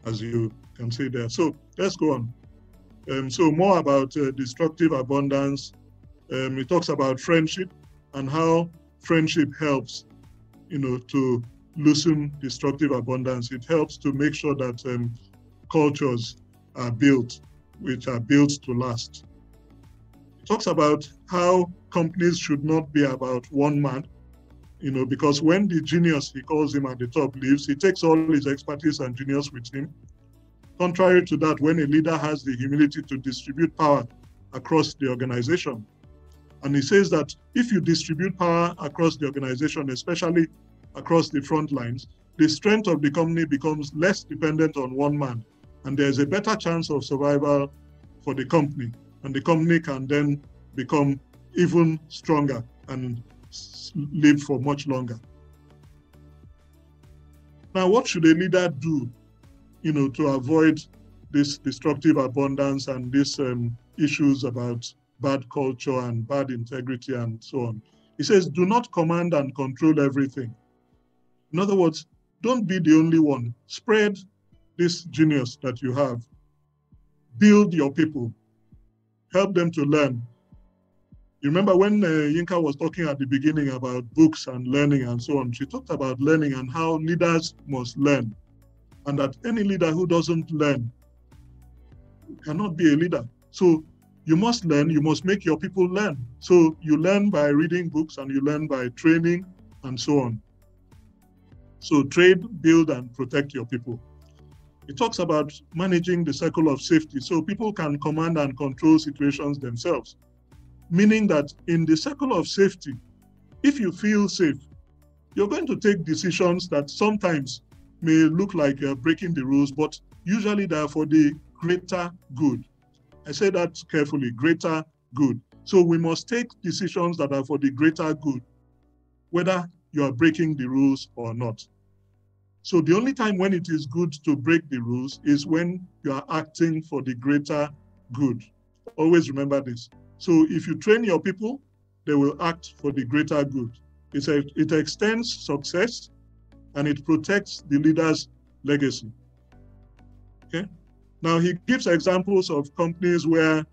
as you can see there. So let's go on. So more about destructive abundance. It talks about friendship and how friendship helps, to loosen destructive abundance. It helps to make sure that cultures are built, which are built to last. It talks about how companies should not be about one man, because when the genius, he calls him at the top, leaves, he takes all his expertise and genius with him. Contrary to that, when a leader has the humility to distribute power across the organization, and he says that if you distribute power across the organization, especially across the front lines, the strength of the company becomes less dependent on one man, and there's a better chance of survival for the company, and the company can then become even stronger and live for much longer. Now, what should a leader do, to avoid this destructive abundance and these issues about bad culture and bad integrity and so on? He says, do not command and control everything. In other words, don't be the only one. Spread this genius that you have. Build your people. Help them to learn. You remember when Yinka was talking at the beginning about books and learning and so on, she talked about learning and how leaders must learn, and that any leader who doesn't learn cannot be a leader. So you must learn, you must make your people learn. So you learn by reading books and you learn by training and so on. So train, build, and protect your people. It talks about managing the circle of safety so people can command and control situations themselves. Meaning that in the circle of safety, if you feel safe, you're going to take decisions that sometimes may look like you're breaking the rules, but usually they're for the greater good. I say that carefully, greater good. So we must take decisions that are for the greater good, whether you are breaking the rules or not. So the only time when it is good to break the rules is when you are acting for the greater good. Always remember this. So if you train your people, they will act for the greater good. It extends success and it protects the leader's legacy. Okay. Now he gives examples of companies where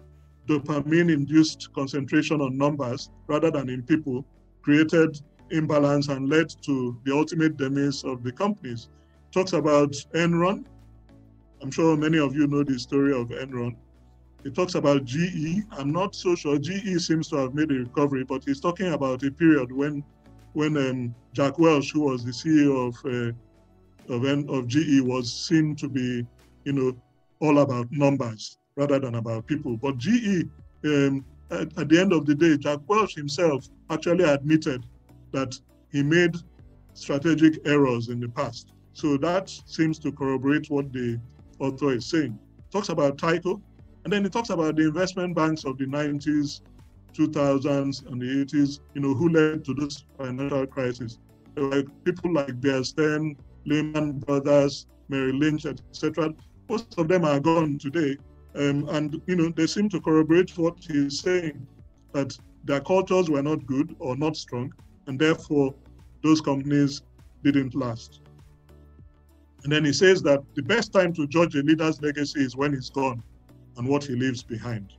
dopamine-induced concentration on numbers rather than in people created imbalance and led to the ultimate demise of the companies. Talks about Enron. I'm sure many of you know the story of Enron. It talks about GE. I'm not so sure. GE seems to have made a recovery, but he's talking about a period when Jack Welch, who was the CEO of GE, was seen to be, all about numbers rather than about people. But GE, at the end of the day, Jack Welch himself actually admitted that he made strategic errors in the past. So that seems to corroborate what the author is saying. Talks about Tyco, and then he talks about the investment banks of the 90s, 2000s, and the 80s, who led to this financial crisis. There were people like Bear Stearns, Lehman Brothers, Merrill Lynch, etc. Most of them are gone today. And they seem to corroborate what he's saying, that their cultures were not good or not strong, and therefore those companies didn't last. And then he says that the best time to judge a leader's legacy is when he's gone and what he leaves behind.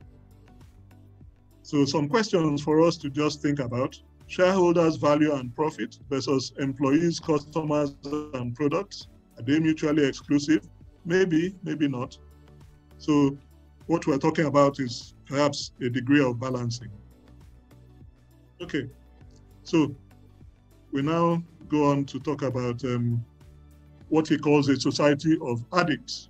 So some questions for us to just think about: shareholders' value and profit versus employees, customers, and products. Are they mutually exclusive? Maybe, maybe not. So what we're talking about is perhaps a degree of balancing. Okay, so we now go on to talk about what he calls a society of addicts.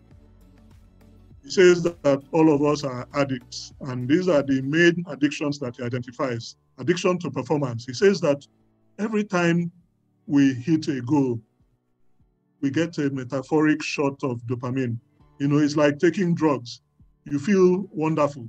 He says that all of us are addicts, and these are the main addictions that he identifies. Addiction to performance. He says that every time we hit a goal, we get a metaphoric shot of dopamine. It's like taking drugs. You feel wonderful.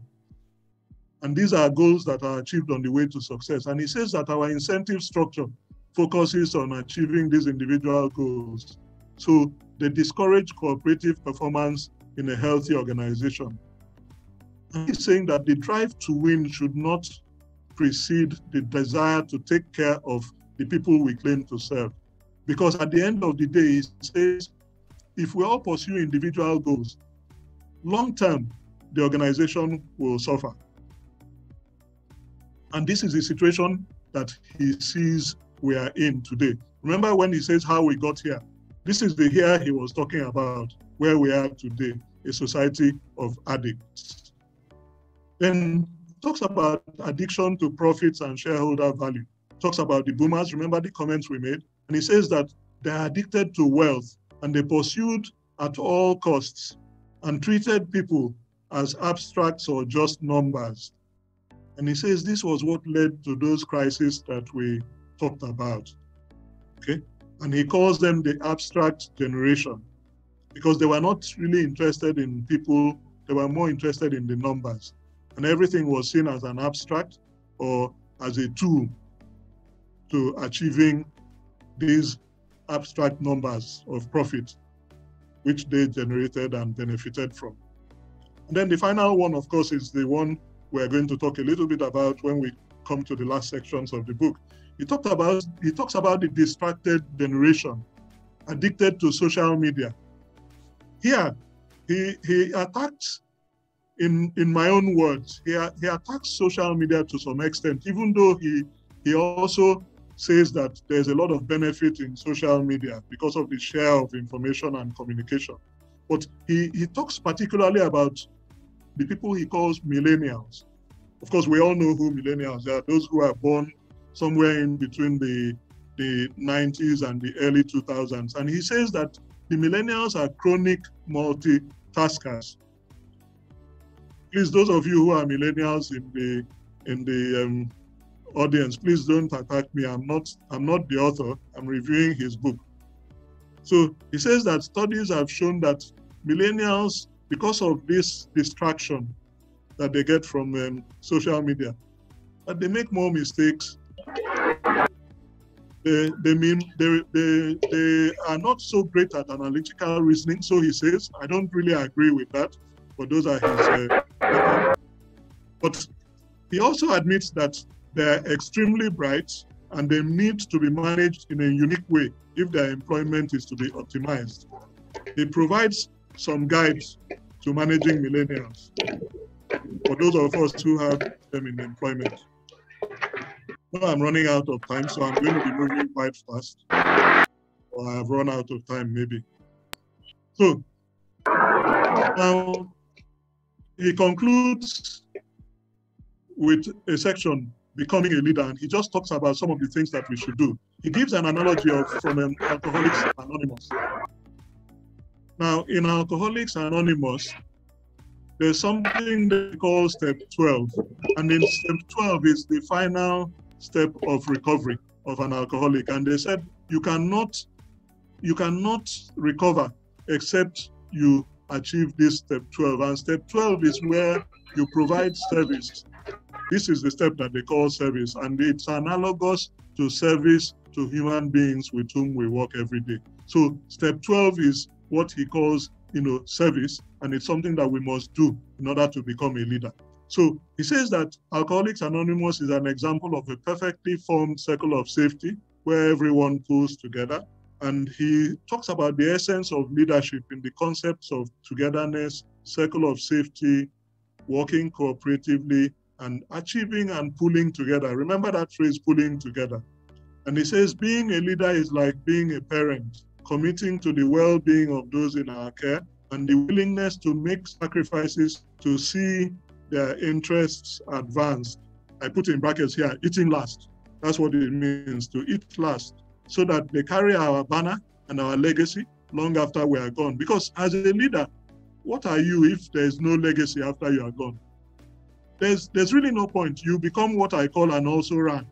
And these are goals that are achieved on the way to success. And he says that our incentive structure focuses on achieving these individual goals. So they discourage cooperative performance in a healthy organization. And he's saying that the drive to win should not precede the desire to take care of the people we claim to serve. Because at the end of the day, he says, if we all pursue individual goals, long term, the organization will suffer. And this is the situation that he sees we are in today. Remember when he says how we got here? This is the here he was talking about, where we are today, a society of addicts. Then talks about addiction to profits and shareholder value. Talks about the boomers, remember the comments we made? And he says that they're addicted to wealth and they pursued at all costs and treated people as abstracts or just numbers. And he says this was what led to those crises that we talked about, okay? And he calls them the abstract generation because they were not really interested in people, they were more interested in the numbers. And everything was seen as an abstract or as a tool to achieving these abstract numbers of profit, which they generated and benefited from. And then the final one, of course, is the one we're going to talk a little bit about when we come to the last sections of the book. He talks about the distracted generation, addicted to social media. Here, he attacks, in my own words, he attacks social media to some extent, even though he also says that there's a lot of benefit in social media because of the share of information and communication. But he talks particularly about the people he calls millennials. Of course, we all know who millennials are, those who are born somewhere in between the 90s and the early 2000s. And he says that the the millennials are chronic multitaskers. Please, those of you who are millennials in the audience, please don't attack me. I'm not the author. I'm reviewing his book. So he says that studies have shown that millennials, because of this distraction that they get from social media, that they make more mistakes. They are not so great at analytical reasoning. So he says, I don't really agree with that, but those are his. But he also admits that they're extremely bright and they need to be managed in a unique way if their employment is to be optimized. He provides some guides to managing millennials for those of us who have them in employment. Well, I'm running out of time, so I'm going to be moving quite fast. Or I have run out of time, maybe. So now he concludes with a section, becoming a leader, and he just talks about some of the things that we should do. He gives an analogy from Alcoholics Anonymous. Now, in Alcoholics Anonymous, there's something they call step 12. And in step 12 is the final step of recovery of an alcoholic. And they said, you cannot recover except you achieve this step 12. And step 12 is where you provide service. This is the step that they call service. And it's analogous to service to human beings with whom we work every day. So step 12 is what he calls, service, and it's something that we must do in order to become a leader. So he says that Alcoholics Anonymous is an example of a perfectly formed circle of safety where everyone pulls together. And he talks about the essence of leadership in the concepts of togetherness, circle of safety, working cooperatively, and achieving and pulling together. Remember that phrase, pulling together. And he says being a leader is like being a parent, committing to the well-being of those in our care and the willingness to make sacrifices to see their interests advanced. I put in brackets here, eating last. That's what it means, to eat last, so that they carry our banner and our legacy long after we are gone. Because as a leader, what are you if there's no legacy after you are gone? There's really no point. You become what I call an also-ran.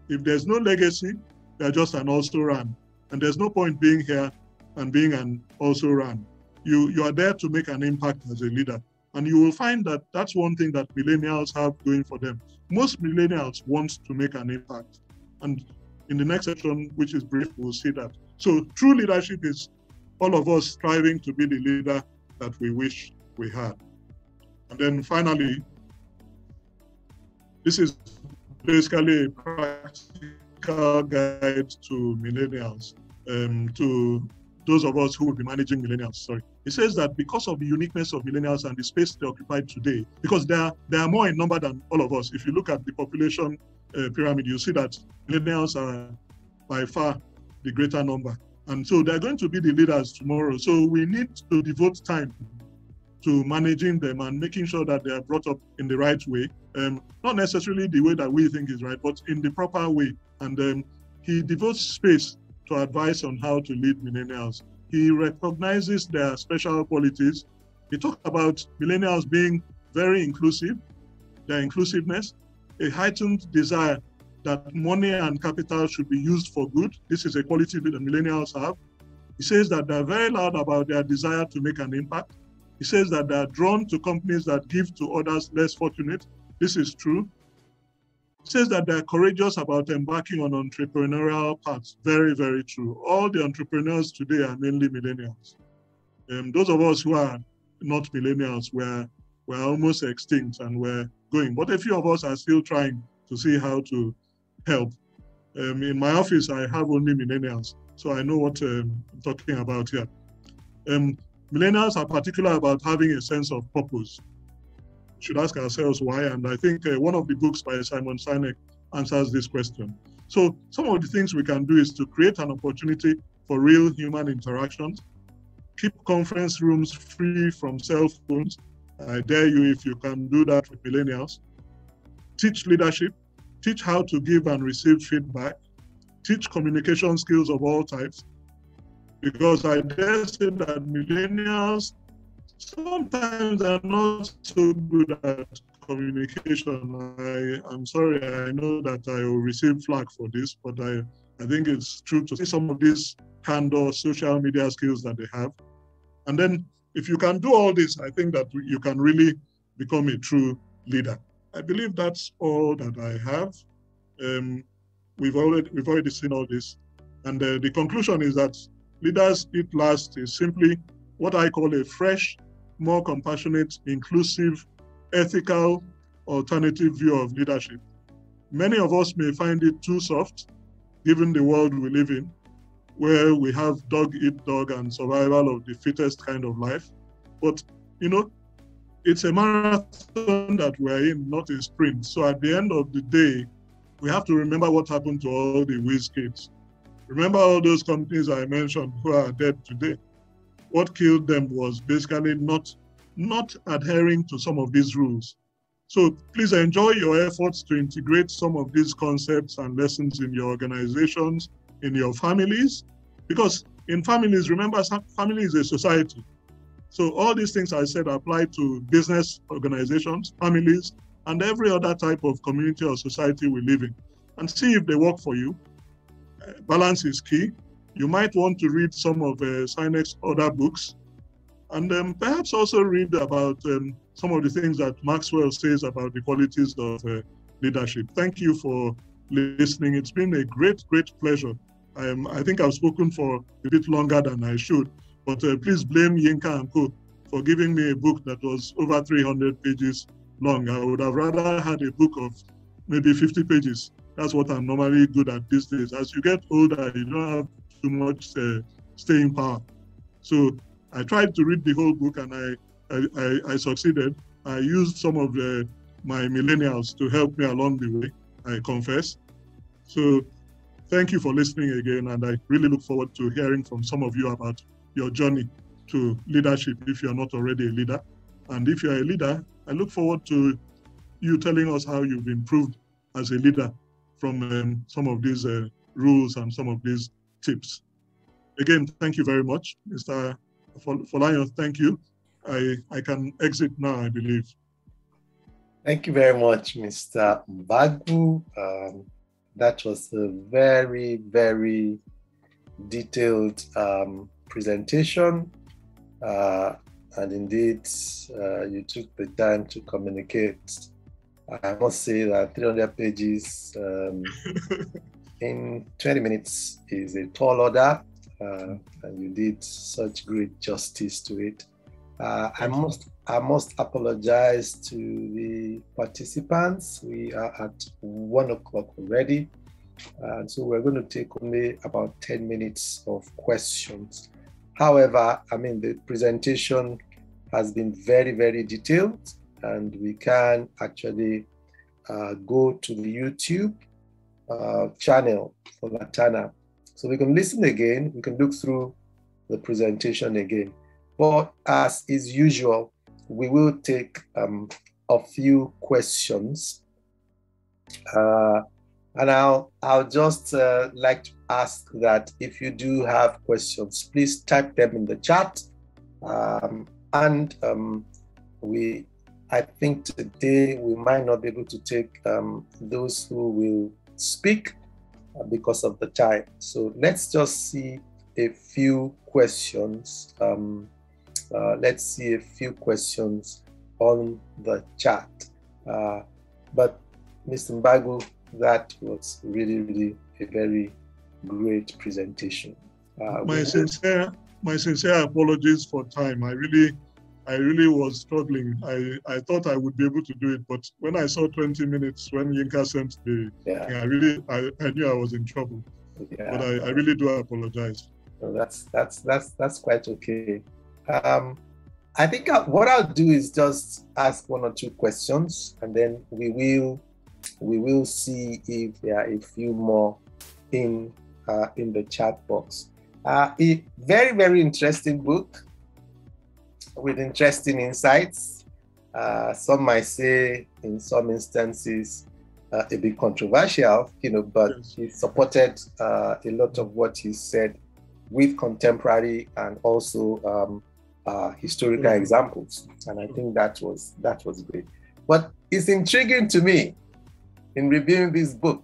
If there's no legacy, you're just an also-ran. And there's no point being here and being an also-ran. You are there to make an impact as a leader. And you will find that that's one thing that millennials have going for them. Most millennials want to make an impact. And in the next section, which is brief, we'll see that. So true leadership is all of us striving to be the leader that we wish we had. And then finally, this is basically a practical guide to millennials, to those of us who will be managing millennials, sorry. It says that because of the uniqueness of millennials and the space they occupy today, because they are more in number than all of us. If you look at the population pyramid, you see that millennials are by far the greater number. And so they're going to be the leaders tomorrow. So we need to devote time to managing them and making sure that they are brought up in the right way. Not necessarily the way that we think is right, but in the proper way. And he devotes space to advise on how to lead millennials. He recognizes their special qualities. He talks about millennials being very inclusive, their inclusiveness, a heightened desire that money and capital should be used for good. This is a quality that the millennials have. He says that they're very loud about their desire to make an impact. He says that they're drawn to companies that give to others less fortunate. This is true. He says that they're courageous about embarking on entrepreneurial paths. Very, very true. All the entrepreneurs today are mainly millennials. Those of us who are not millennials, we're almost extinct and we're going. But a few of us are still trying to see how to help. In my office, I have only millennials, so I know what I'm talking about here. Millennials are particular about having a sense of purpose. We should ask ourselves why, and I think one of the books by Simon Sinek answers this question. So some of the things we can do is to create an opportunity for real human interactions, keep conference rooms free from cell phones. I dare you if you can do that with millennials. Teach leadership, teach how to give and receive feedback, teach communication skills of all types, because I dare say that millennials sometimes are not so good at communication. I'm sorry, I know that I will receive flack for this, but I think it's true to see some of these candor social media skills that they have. And then if you can do all this, I think that you can really become a true leader. I believe that's all that I have. We've already seen all this. And the conclusion is that Leaders Eat Last is simply what I call a fresh, more compassionate, inclusive, ethical, alternative view of leadership. Many of us may find it too soft, given the world we live in, where we have dog eat dog and survival of the fittest kind of life. But, you know, it's a marathon that we're in, not a sprint. So at the end of the day, we have to remember what happened to all the whiz kids. Remember all those companies I mentioned who are dead today. What killed them was basically not adhering to some of these rules. So please enjoy your efforts to integrate some of these concepts and lessons in your organizations, in your families, because in families, remember, family is a society. So all these things I said apply to business organizations, families, and every other type of community or society we live in, and see if they work for you. Balance is key. You might want to read some of Sinek's other books, and perhaps also read about some of the things that Maxwell says about the qualities of leadership. Thank you for listening. It's been a great, great pleasure. I think I've spoken for a bit longer than I should, but please blame Yinka and Co. for giving me a book that was over 300 pages long. I would have rather had a book of maybe 50 pages. That's what I'm normally good at these days. As you get older, you don't have too much staying power. So I tried to read the whole book, and I succeeded. I used some of my millennials to help me along the way, I confess. So thank you for listening again, and I really look forward to hearing from some of you about your journey to leadership if you're not already a leader. And if you're a leader, I look forward to you telling us how you've improved as a leader from some of these rules and some of these tips. Again, thank you very much. Mr. Folayan, thank you. I can exit now, I believe. Thank you very much, Mr. Mbagwu. That was a very, very detailed presentation. And indeed, you took the time to communicate. I must say that 300 pages in 20 minutes is a tall order, and you did such great justice to it. I must apologize to the participants. We are at 1 o'clock already, and so we're going to take only about 10 minutes of questions. However, I mean, the presentation has been very, very detailed, and we can actually go to the YouTube channel for Laterna. So we can listen again, we can look through the presentation again. But as is usual, we will take a few questions. And I'll just like to ask that if you do have questions, please type them in the chat. I think today we might not be able to take those who will speak because of the time. So let's just see a few questions. Let's see a few questions on the chat. But Mr. Mbagwu, that was really, really a very great presentation. My sincere apologies for time. I really was struggling. I thought I would be able to do it, but when I saw 20 minutes, when Yinka sent the, I knew I was in trouble. Yeah. But I really do apologize. So that's quite okay. I think what I'll do is just ask 1 or 2 questions, and then we will see if there are a few more in the chat box. A very, very interesting book with interesting insights. Some might say, in some instances, a bit controversial, but he supported a lot of what he said with contemporary and also historical examples. And I think that was great. But it's intriguing to me in reviewing this book.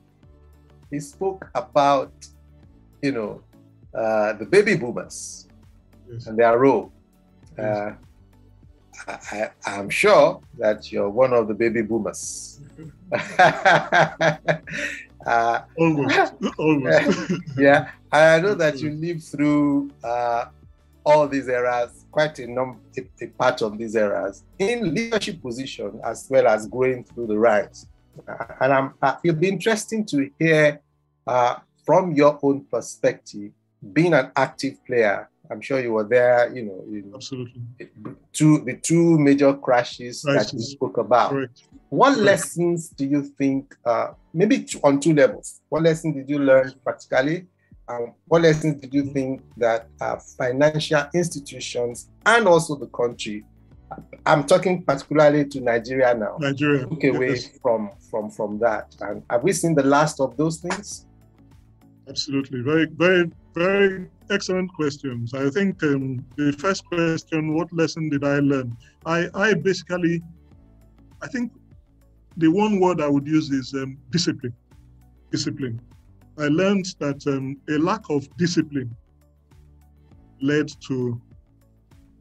He spoke about, the baby boomers and their role. I'm sure that you're one of the baby boomers. Almost. Yeah, I know that you lived through all these eras, quite a part of these eras, in leadership position as well as going through the ranks. And it'll be interesting to hear from your own perspective, being an active player. I'm sure you were there, Absolutely. The two major crashes that you spoke about. Correct. What lessons do you think, maybe on two levels, what lessons did you learn practically? What lessons did you think that financial institutions and also the country, I'm talking particularly to Nigeria now, took away from that? And have we seen the last of those things? Absolutely. Very, very, very excellent questions. I think the first question, what lesson did I learn? I think the one word I would use is discipline. Discipline. I learned that a lack of discipline led to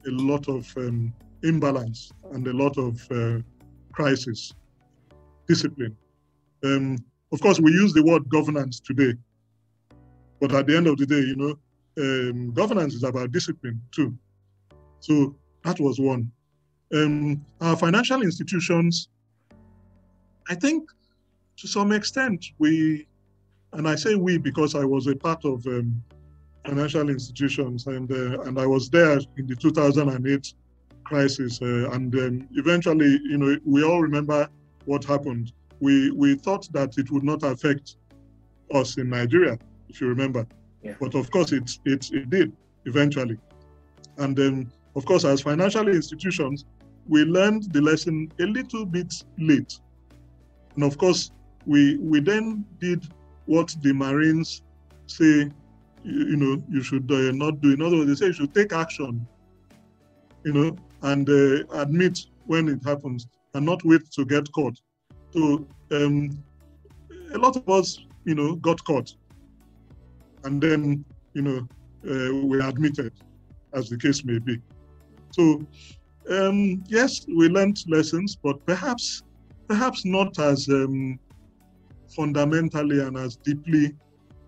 a lot of imbalance and a lot of crisis. Discipline. Of course, we use the word governance today, but at the end of the day, governance is about discipline too. So that was one. Our financial institutions, I think to some extent, and I say we because I was a part of financial institutions, and I was there in the 2008 crisis, and eventually, we all remember what happened. We thought that it would not affect us in Nigeria, if you remember, but of course it did eventually. And of course, as financial institutions, we learned the lesson a little bit late, and of course, we then did what the Marines say, you should not do. In other words, they say you should take action, and admit when it happens and not wait to get caught. So a lot of us, got caught, and then, we admitted, as the case may be. So yes, we learned lessons, but perhaps not as fundamentally and as deeply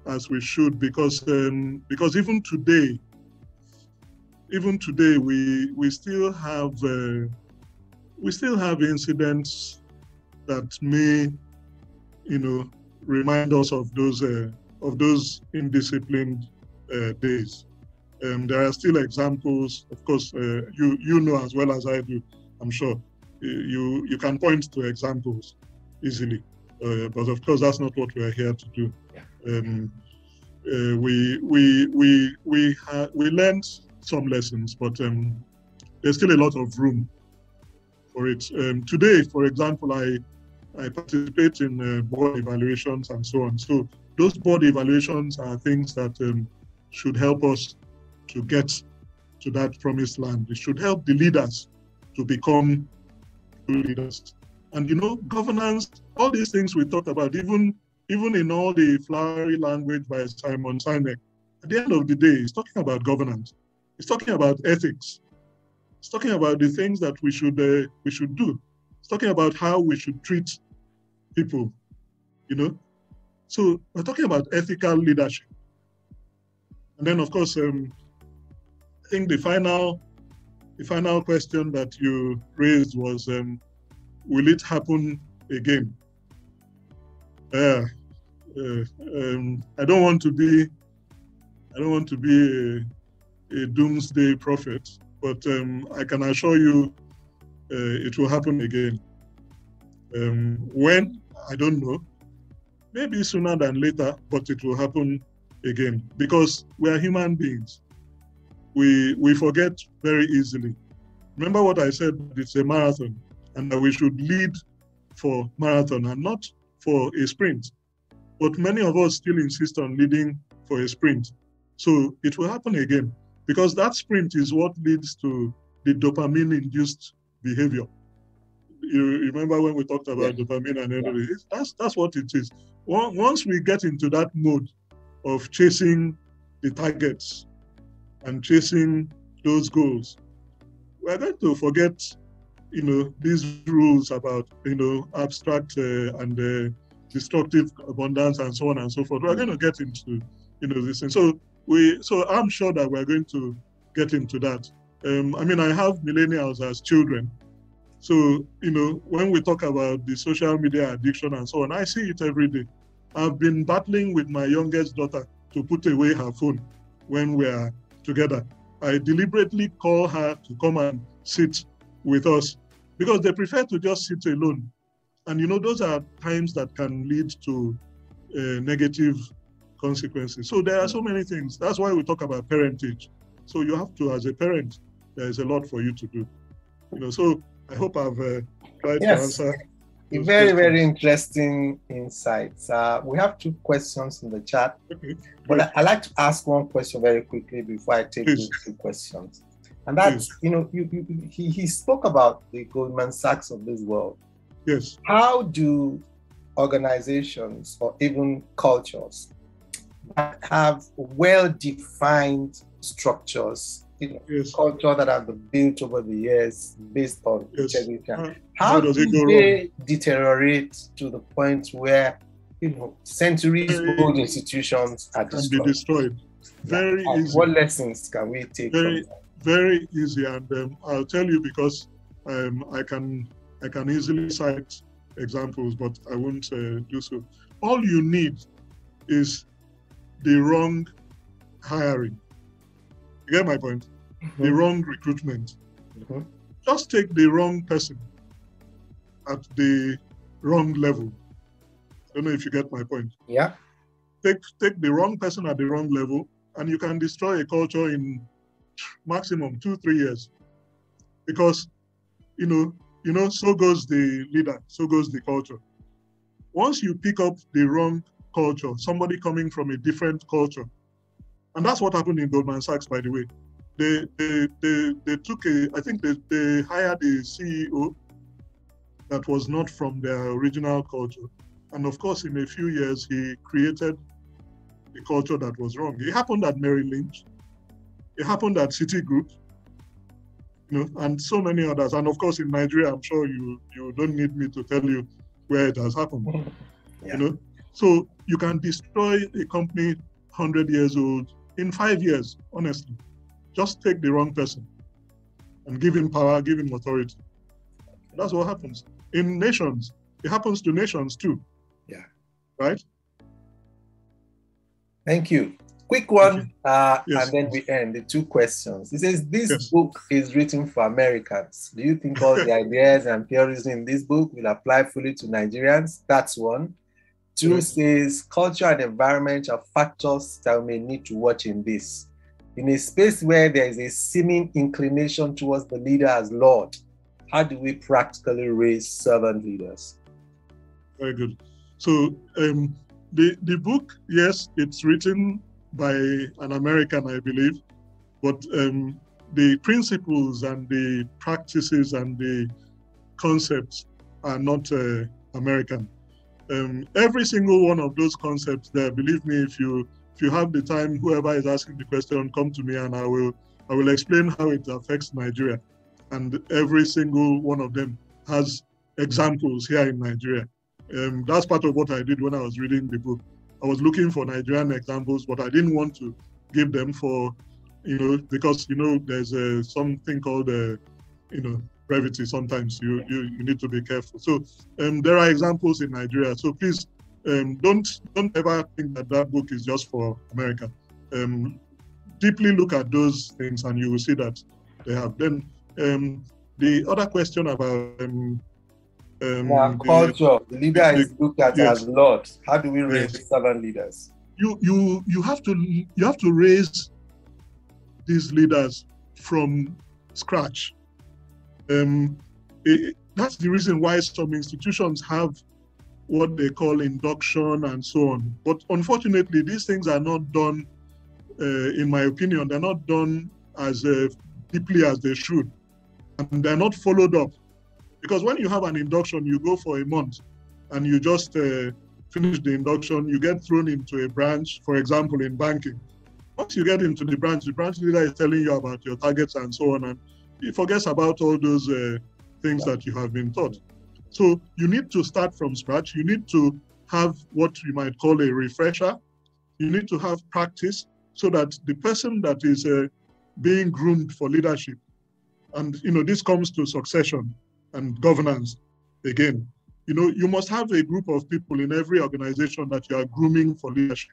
as we should, because even today we still have incidents that may remind us of those indisciplined days. There are still examples, of course. You know as well as I do, I'm sure. You can point to examples easily. But of course, that's not what we're here to do. We learned some lessons, but there's still a lot of room for it. Today, for example, I participate in board evaluations and so on. So those board evaluations are things that should help us to get to that promised land. It should help the leaders to become leaders. And governance, all these things we talk about, even in all the flowery language by Simon Sinek, at the end of the day, it's talking about governance. It's talking about ethics. It's talking about the things that we should do. It's talking about how we should treat people, So we're talking about ethical leadership. And then, of course, I think the final question that you raised was, will it happen again? I don't want to be a doomsday prophet, but I can assure you it will happen again. When? I don't know. Maybe sooner than later, but it will happen again, because we are human beings. We forget very easily. Remember what I said, it's a marathon, and that we should lead for marathon and not for a sprint. But many of us still insist on leading for a sprint. So it will happen again, because that sprint is what leads to the dopamine-induced behavior. You remember when we talked about dopamine and everything? That's what it is. Once we get into that mode of chasing the targets and chasing those goals, we're going to forget, these rules about, abstract and destructive abundance and so on and so forth. We're going to get into, this thing. So I'm sure that we're going to get into that. I have millennials as children. So, when we talk about the social media addiction and so on, I see it every day. I've been battling with my youngest daughter to put away her phone when we are together. I deliberately call her to come and sit with us because they prefer to just sit alone. And, those are times that can lead to negative consequences. So there are so many things. That's why we talk about parentage. So you have to, as a parent, there's a lot for you to do. So I hope I've tried to answer. Very, very interesting insights. We have 2 questions in the chat, but I'd like to ask one question very quickly before I take those 2 questions. And that's, he spoke about the Goldman Sachs of this world. Yes. How do organizations or even cultures that have well-defined structures, culture that have been built over the years based on integrity, how do they deteriorate to the point where centuries-old institutions are destroyed? Very easy. What lessons can we take from that? Very easy, and I'll tell you because I can easily cite examples, but I won't do so. All you need is the wrong hiring. You get my point? Mm-hmm. The wrong recruitment. Mm-hmm. Just take the wrong person at the wrong level. I don't know if you get my point. Yeah. Take the wrong person at the wrong level, and you can destroy a culture in maximum 2-3 years. Because, so goes the leader, so goes the culture. Once you pick up the wrong culture, somebody coming from a different culture, and that's what happened in Goldman Sachs, by the way. They took they hired a CEO that was not from their original culture. And of course, in a few years, he created a culture that was wrong. It happened at Merrill Lynch. It happened at Citigroup, and so many others. And of course, in Nigeria, I'm sure you don't need me to tell you where it has happened. Yeah. So you can destroy a company 100 years old in 5 years, honestly. Just take the wrong person and give him power, give him authority. That's what happens. In nations, it happens to nations too. Yeah. Right? Thank you. Quick one, and then we end the 2 questions. It says, this book is written for Americans. Do you think all the ideas and theories in this book will apply fully to Nigerians? That's one. 2 says, culture and environment are factors that we may need to watch in this. In a space where there is a seeming inclination towards the leader as Lord, how do we practically raise servant leaders? Very good. So the book, yes, it's written by an American, I believe, but the principles and the practices and the concepts are not American. Every single one of those concepts there, believe me, if you have the time, whoever is asking the question, come to me and I will explain how it affects Nigeria. And every single one of them has examples here in Nigeria. That's part of what I did when I was reading the book. I was looking for Nigerian examples, but I didn't want to give them for, because, there's something called, brevity. Sometimes you need to be careful. So there are examples in Nigeria. So please don't ever think that book is just for America. Deeply look at those things and you will see that they have. Then the other question about culture. The leader is looked at as Lord. How do we raise servant leaders? You have to raise these leaders from scratch. That's the reason why some institutions have what they call induction and so on. But unfortunately, these things are not done in my opinion, they're not done as deeply as they should. And they're not followed up. Because when you have an induction, you go for a month and you just finish the induction, you get thrown into a branch, for example, in banking. Once you get into the branch leader is telling you about your targets and so on, and he forgets about all those things that you have been taught. So you need to start from scratch. You need to have what you might call a refresher. You need to have practice so that the person that is being groomed for leadership, and this comes to succession and governance again. You must have a group of people in every organization that you are grooming for leadership.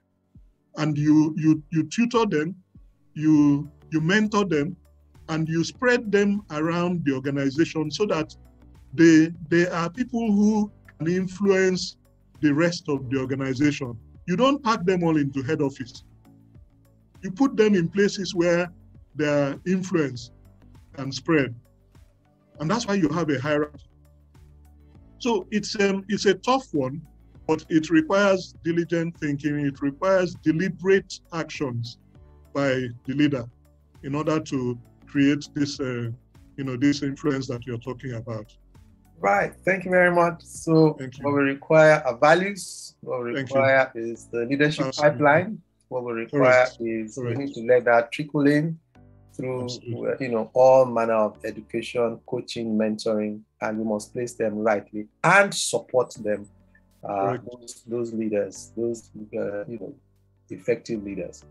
And you tutor them, you mentor them, and you spread them around the organization so that they are people who can influence the rest of the organization. You don't pack them all into head office. You put them in places where their influence can spread. And that's why you have a hierarchy. So it's a tough one, but it requires diligent thinking. It requires deliberate actions by the leader in order to create this, this influence that you're talking about. Right. Thank you very much. So what we require are values. What we require is the leadership pipeline. What we require is we need to let that trickle in through, all manner of education, coaching, mentoring, and we must place them rightly and support them. Those leaders, those effective leaders.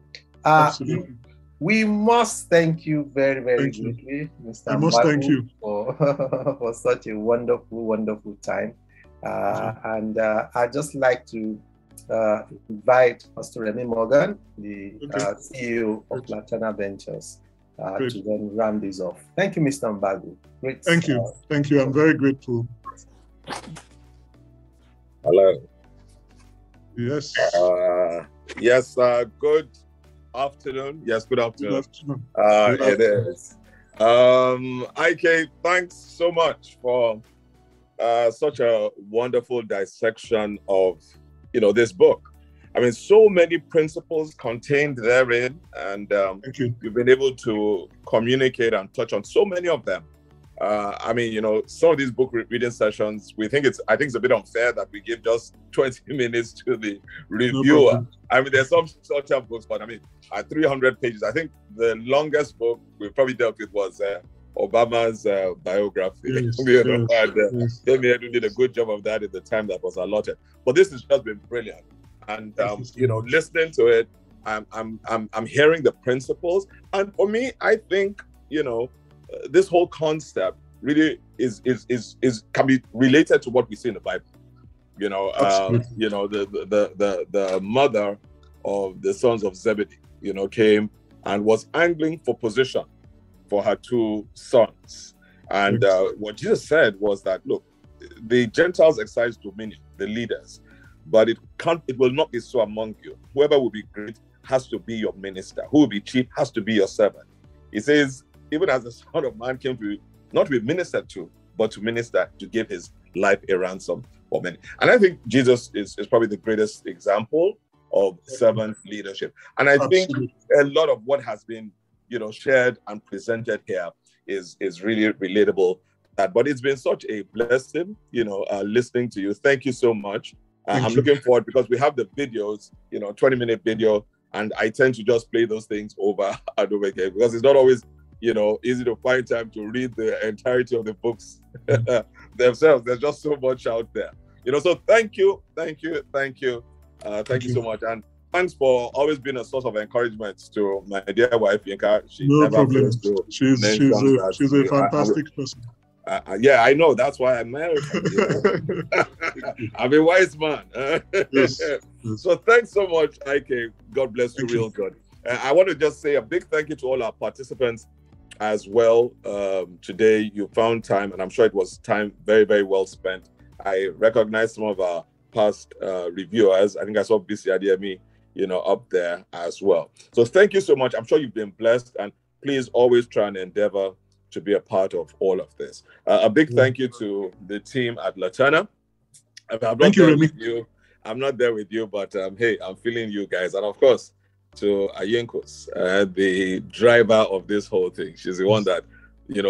Absolutely. We must thank you very, very greatly, Mr. I must thank you for such a wonderful, wonderful time. And I'd just like to invite Pastor Remy Morgan, the CEO of Laterna Ventures, to then round this off. Thank you, Mr. Mbagu. Great. Thank you. Thank you. I'm very grateful. Hello. Yes. Yes. Good afternoon. Yes. Good afternoon. Good afternoon. It is. IK, thanks so much for such a wonderful dissection of this book. I mean, so many principles contained therein, and you've been able to communicate and touch on so many of them. I mean, some of these book reading sessions, I think it's a bit unfair that we give just 20 minutes to the reviewer. No, I mean, there's some shorter books, but I mean, at 300 pages, I think the longest book we probably dealt with was Obama's biography. Yes, Temi did a good job of that at the time that was allotted. But this has just been brilliant. And listening to it, I'm hearing the principles. And for me, I think, this whole concept really can be related to what we see in the Bible. The mother of the sons of Zebedee, came and was angling for position for her two sons. And what Jesus said was that, look, the Gentiles exercise dominion, the leaders, but it will not be so among you. Whoever will be great has to be your minister. Who will be chief has to be your servant. He says, even as the Son of Man came to not to be ministered to, but to minister, to give his life a ransom for many. And I think Jesus is probably the greatest example of servant leadership. And I think a lot of what has been, shared and presented here is really relatable. But it's been such a blessing, listening to you. Thank you so much. I'm looking forward because we have the videos, 20-minute video, and I tend to just play those things over and over again because it's not always, easy to find time to read the entirety of the books themselves. There's just so much out there, so thank you so much. And thanks for always being a source of encouragement to my dear wife, Yinka. No problem. She's a fantastic person. Yeah, I know. That's why I'm married. I'm a wise man. Yes. So thanks so much, IK. God bless you real good. I want to just say a big thank you to all our participants as well. Today, you found time, and I'm sure it was time very, very well spent. I recognize some of our past reviewers. I think I saw BC Adiemi, up there as well. So thank you so much. I'm sure you've been blessed, and please always try and endeavor to be a part of all of this. A big thank you to the team at Laterna. I'm not there with you, but hey, I'm feeling you guys. And of course, to Ayenkos, the driver of this whole thing. She's the one that,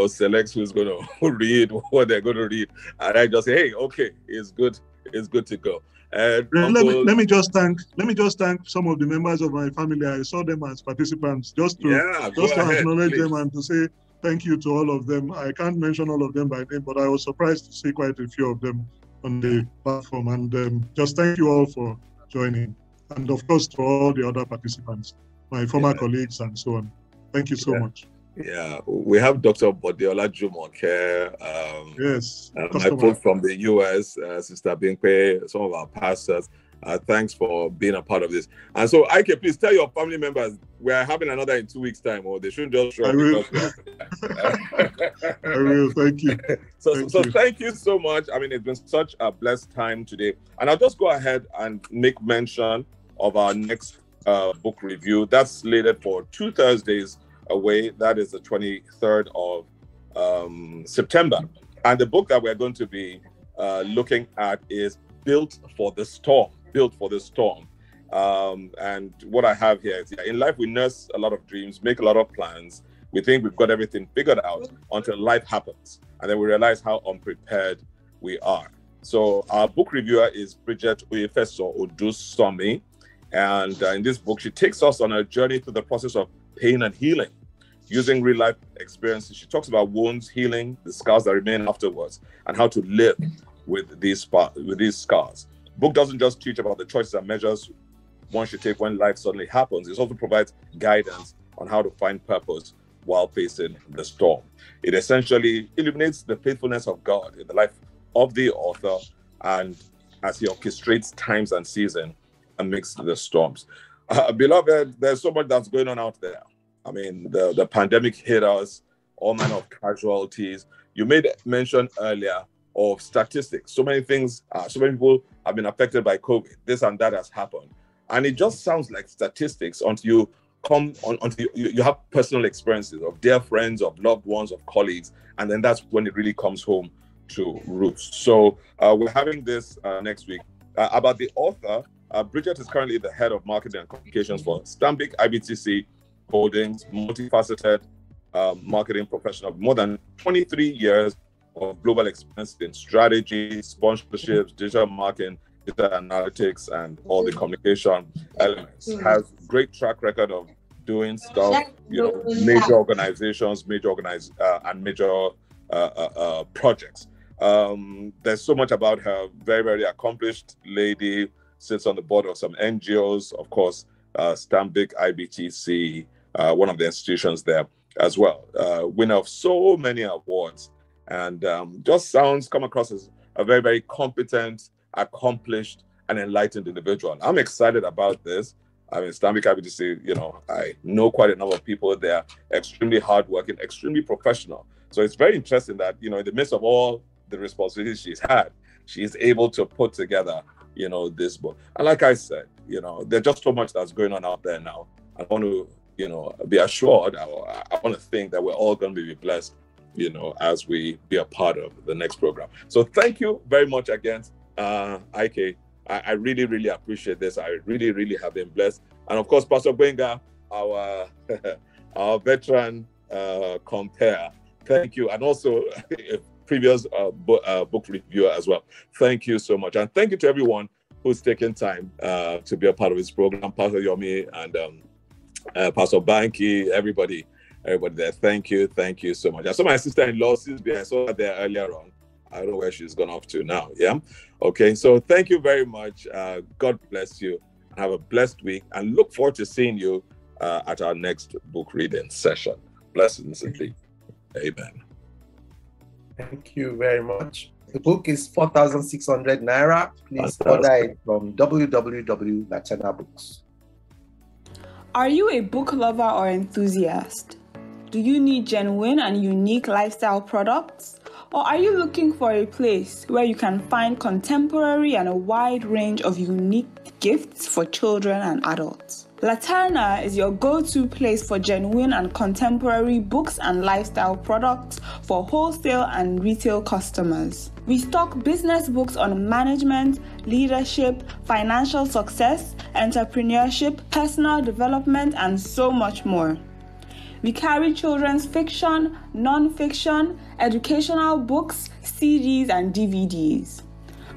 selects who's going to read, what they're going to read. And I just say, hey, okay, it's good to go. And let me just thank some of the members of my family. I saw them as participants just to acknowledge them and to say thank you to all of them. I can't mention all of them by name, but I was surprised to see quite a few of them on the platform. And just thank you all for joining. And of course, to all the other participants, my former colleagues and so on. Thank you so much. Yeah, we have Dr. Bodiola Jumoke, yes, my folks from the US, Sister Binkwe, some of our pastors. Thanks for being a part of this. And so, Ike, please tell your family members we're having another in 2 weeks' time, or they shouldn't just show up. I will. Thank you. Thank you so much. I mean, it's been such a blessed time today. And I'll just go ahead and make mention of our next book review. That's slated for 2 Thursdays away. That is the 23rd of September. And the book that we're going to be looking at is Built for the Storm. And what I have here is, in life we nurse a lot of dreams, make a lot of plans. We think we've got everything figured out until life happens. And then we realize how unprepared we are. So our book reviewer is Bridget Oyefeso Odusomi. And in this book, she takes us on a journey through the process of pain and healing. Using real life experiences, she talks about wounds, healing, the scars that remain afterwards, and how to live with these scars. The book doesn't just teach about the choices and measures one should take when life suddenly happens. It also provides guidance on how to find purpose while facing the storm. It essentially illuminates the faithfulness of God in the life of the author, and as he orchestrates times and seasons amidst the storms. Beloved, there's so much that's going on out there. I mean, the pandemic hit us, all manner of casualties. You made mention earlier of statistics. So many things, so many people have been affected by COVID. This and that has happened. And it just sounds like statistics until you have personal experiences of dear friends, of loved ones, of colleagues. And then that's when it really comes home to roots. So we're having this next week. About the author, Bridget is currently the head of marketing and communications for Stanbic IBTC Holdings, multifaceted marketing professional, more than 23 years of global experience in strategy, sponsorships, digital marketing, data analytics, and all the communication elements. Has great track record of doing stuff, major organizations, and major projects. There's so much about her. Very, very accomplished lady. Sits on the board of some NGOs, of course, Stanbic IBTC, one of the institutions there as well. Winner of so many awards, and just come across as a very, very competent, accomplished, and enlightened individual. I'm excited about this. I mean, Stanbic IBTC, I know quite a number of people there, extremely hardworking, extremely professional. So it's very interesting that, in the midst of all the responsibilities she's had, she's able to put together, this book. And like I said, there's just so much that's going on out there now. I want to, be assured, I want to think that we're all going to be blessed, as we be a part of the next program. So thank you very much again, Ike. I really, really appreciate this. I really, really have been blessed. And of course, Pastor Gwenga, our veteran compare. Thank you. And also previous book reviewer as well. Thank you so much. And thank you to everyone who's taken time to be a part of this program. Pastor Yomi and Pastor Banky, everybody there. Thank you so much. I saw my sister-in-law, I saw her there earlier on. I don't know where she's gone off to now. Yeah. Okay. So thank you very much. God bless you. Have a blessed week and look forward to seeing you at our next book reading session. Blessings indeed. Amen. Thank you very much. The book is 4,600 Naira. Please order it from www.Laterna Books. Are you a book lover or enthusiast? Do you need genuine and unique lifestyle products? Or are you looking for a place where you can find contemporary and a wide range of unique gifts for children and adults? Laterna is your go-to place for genuine and contemporary books and lifestyle products for wholesale and retail customers. We stock business books on management, leadership, financial success, entrepreneurship, personal development, and so much more. We carry children's fiction, non-fiction, educational books, CDs, and DVDs.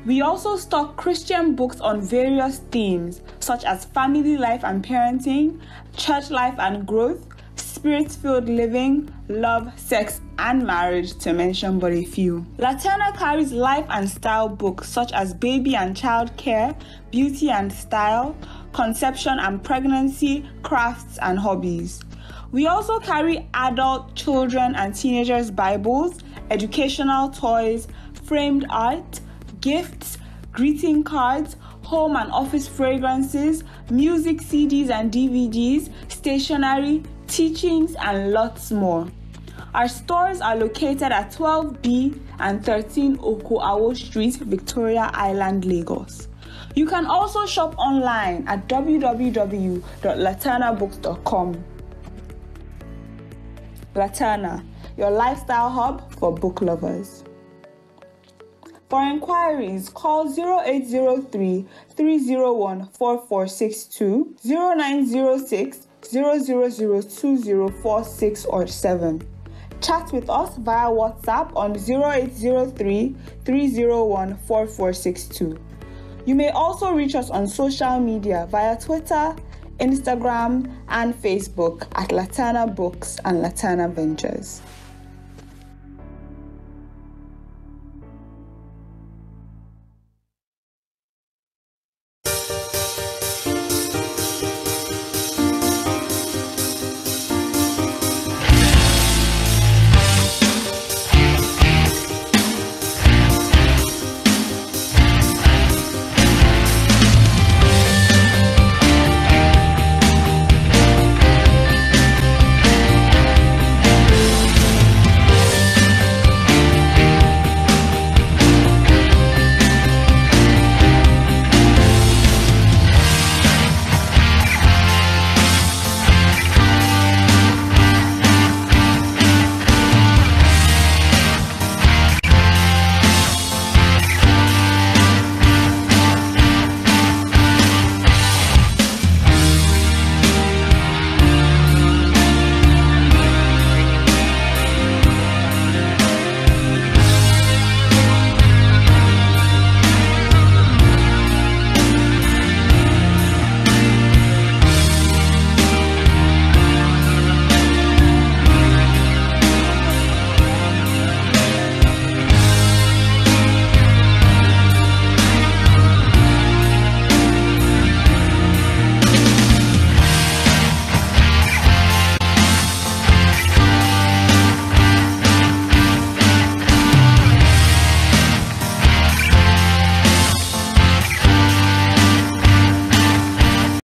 We also stock Christian books on various themes such as family life and parenting, church life and growth, spirit-filled living, love, sex, and marriage, to mention but a few. Laterna carries life and style books such as baby and child care, beauty and style, conception and pregnancy, crafts, and hobbies. We also carry adult, children, and teenagers' Bibles, educational toys, framed art, gifts, greeting cards, home and office fragrances, music CDs and DVDs, stationery, teachings, and lots more. Our stores are located at 12B and 13 Okoawo Street, Victoria Island, Lagos. You can also shop online at www.laternabooks.com. Laterna, your lifestyle hub for book lovers. For inquiries, call 0803 301 4462, 0906 0002046 or 7. Chat with us via WhatsApp on 0803 301 4462. You may also reach us on social media via Twitter, Instagram, and Facebook at Laterna Books and Laterna Ventures.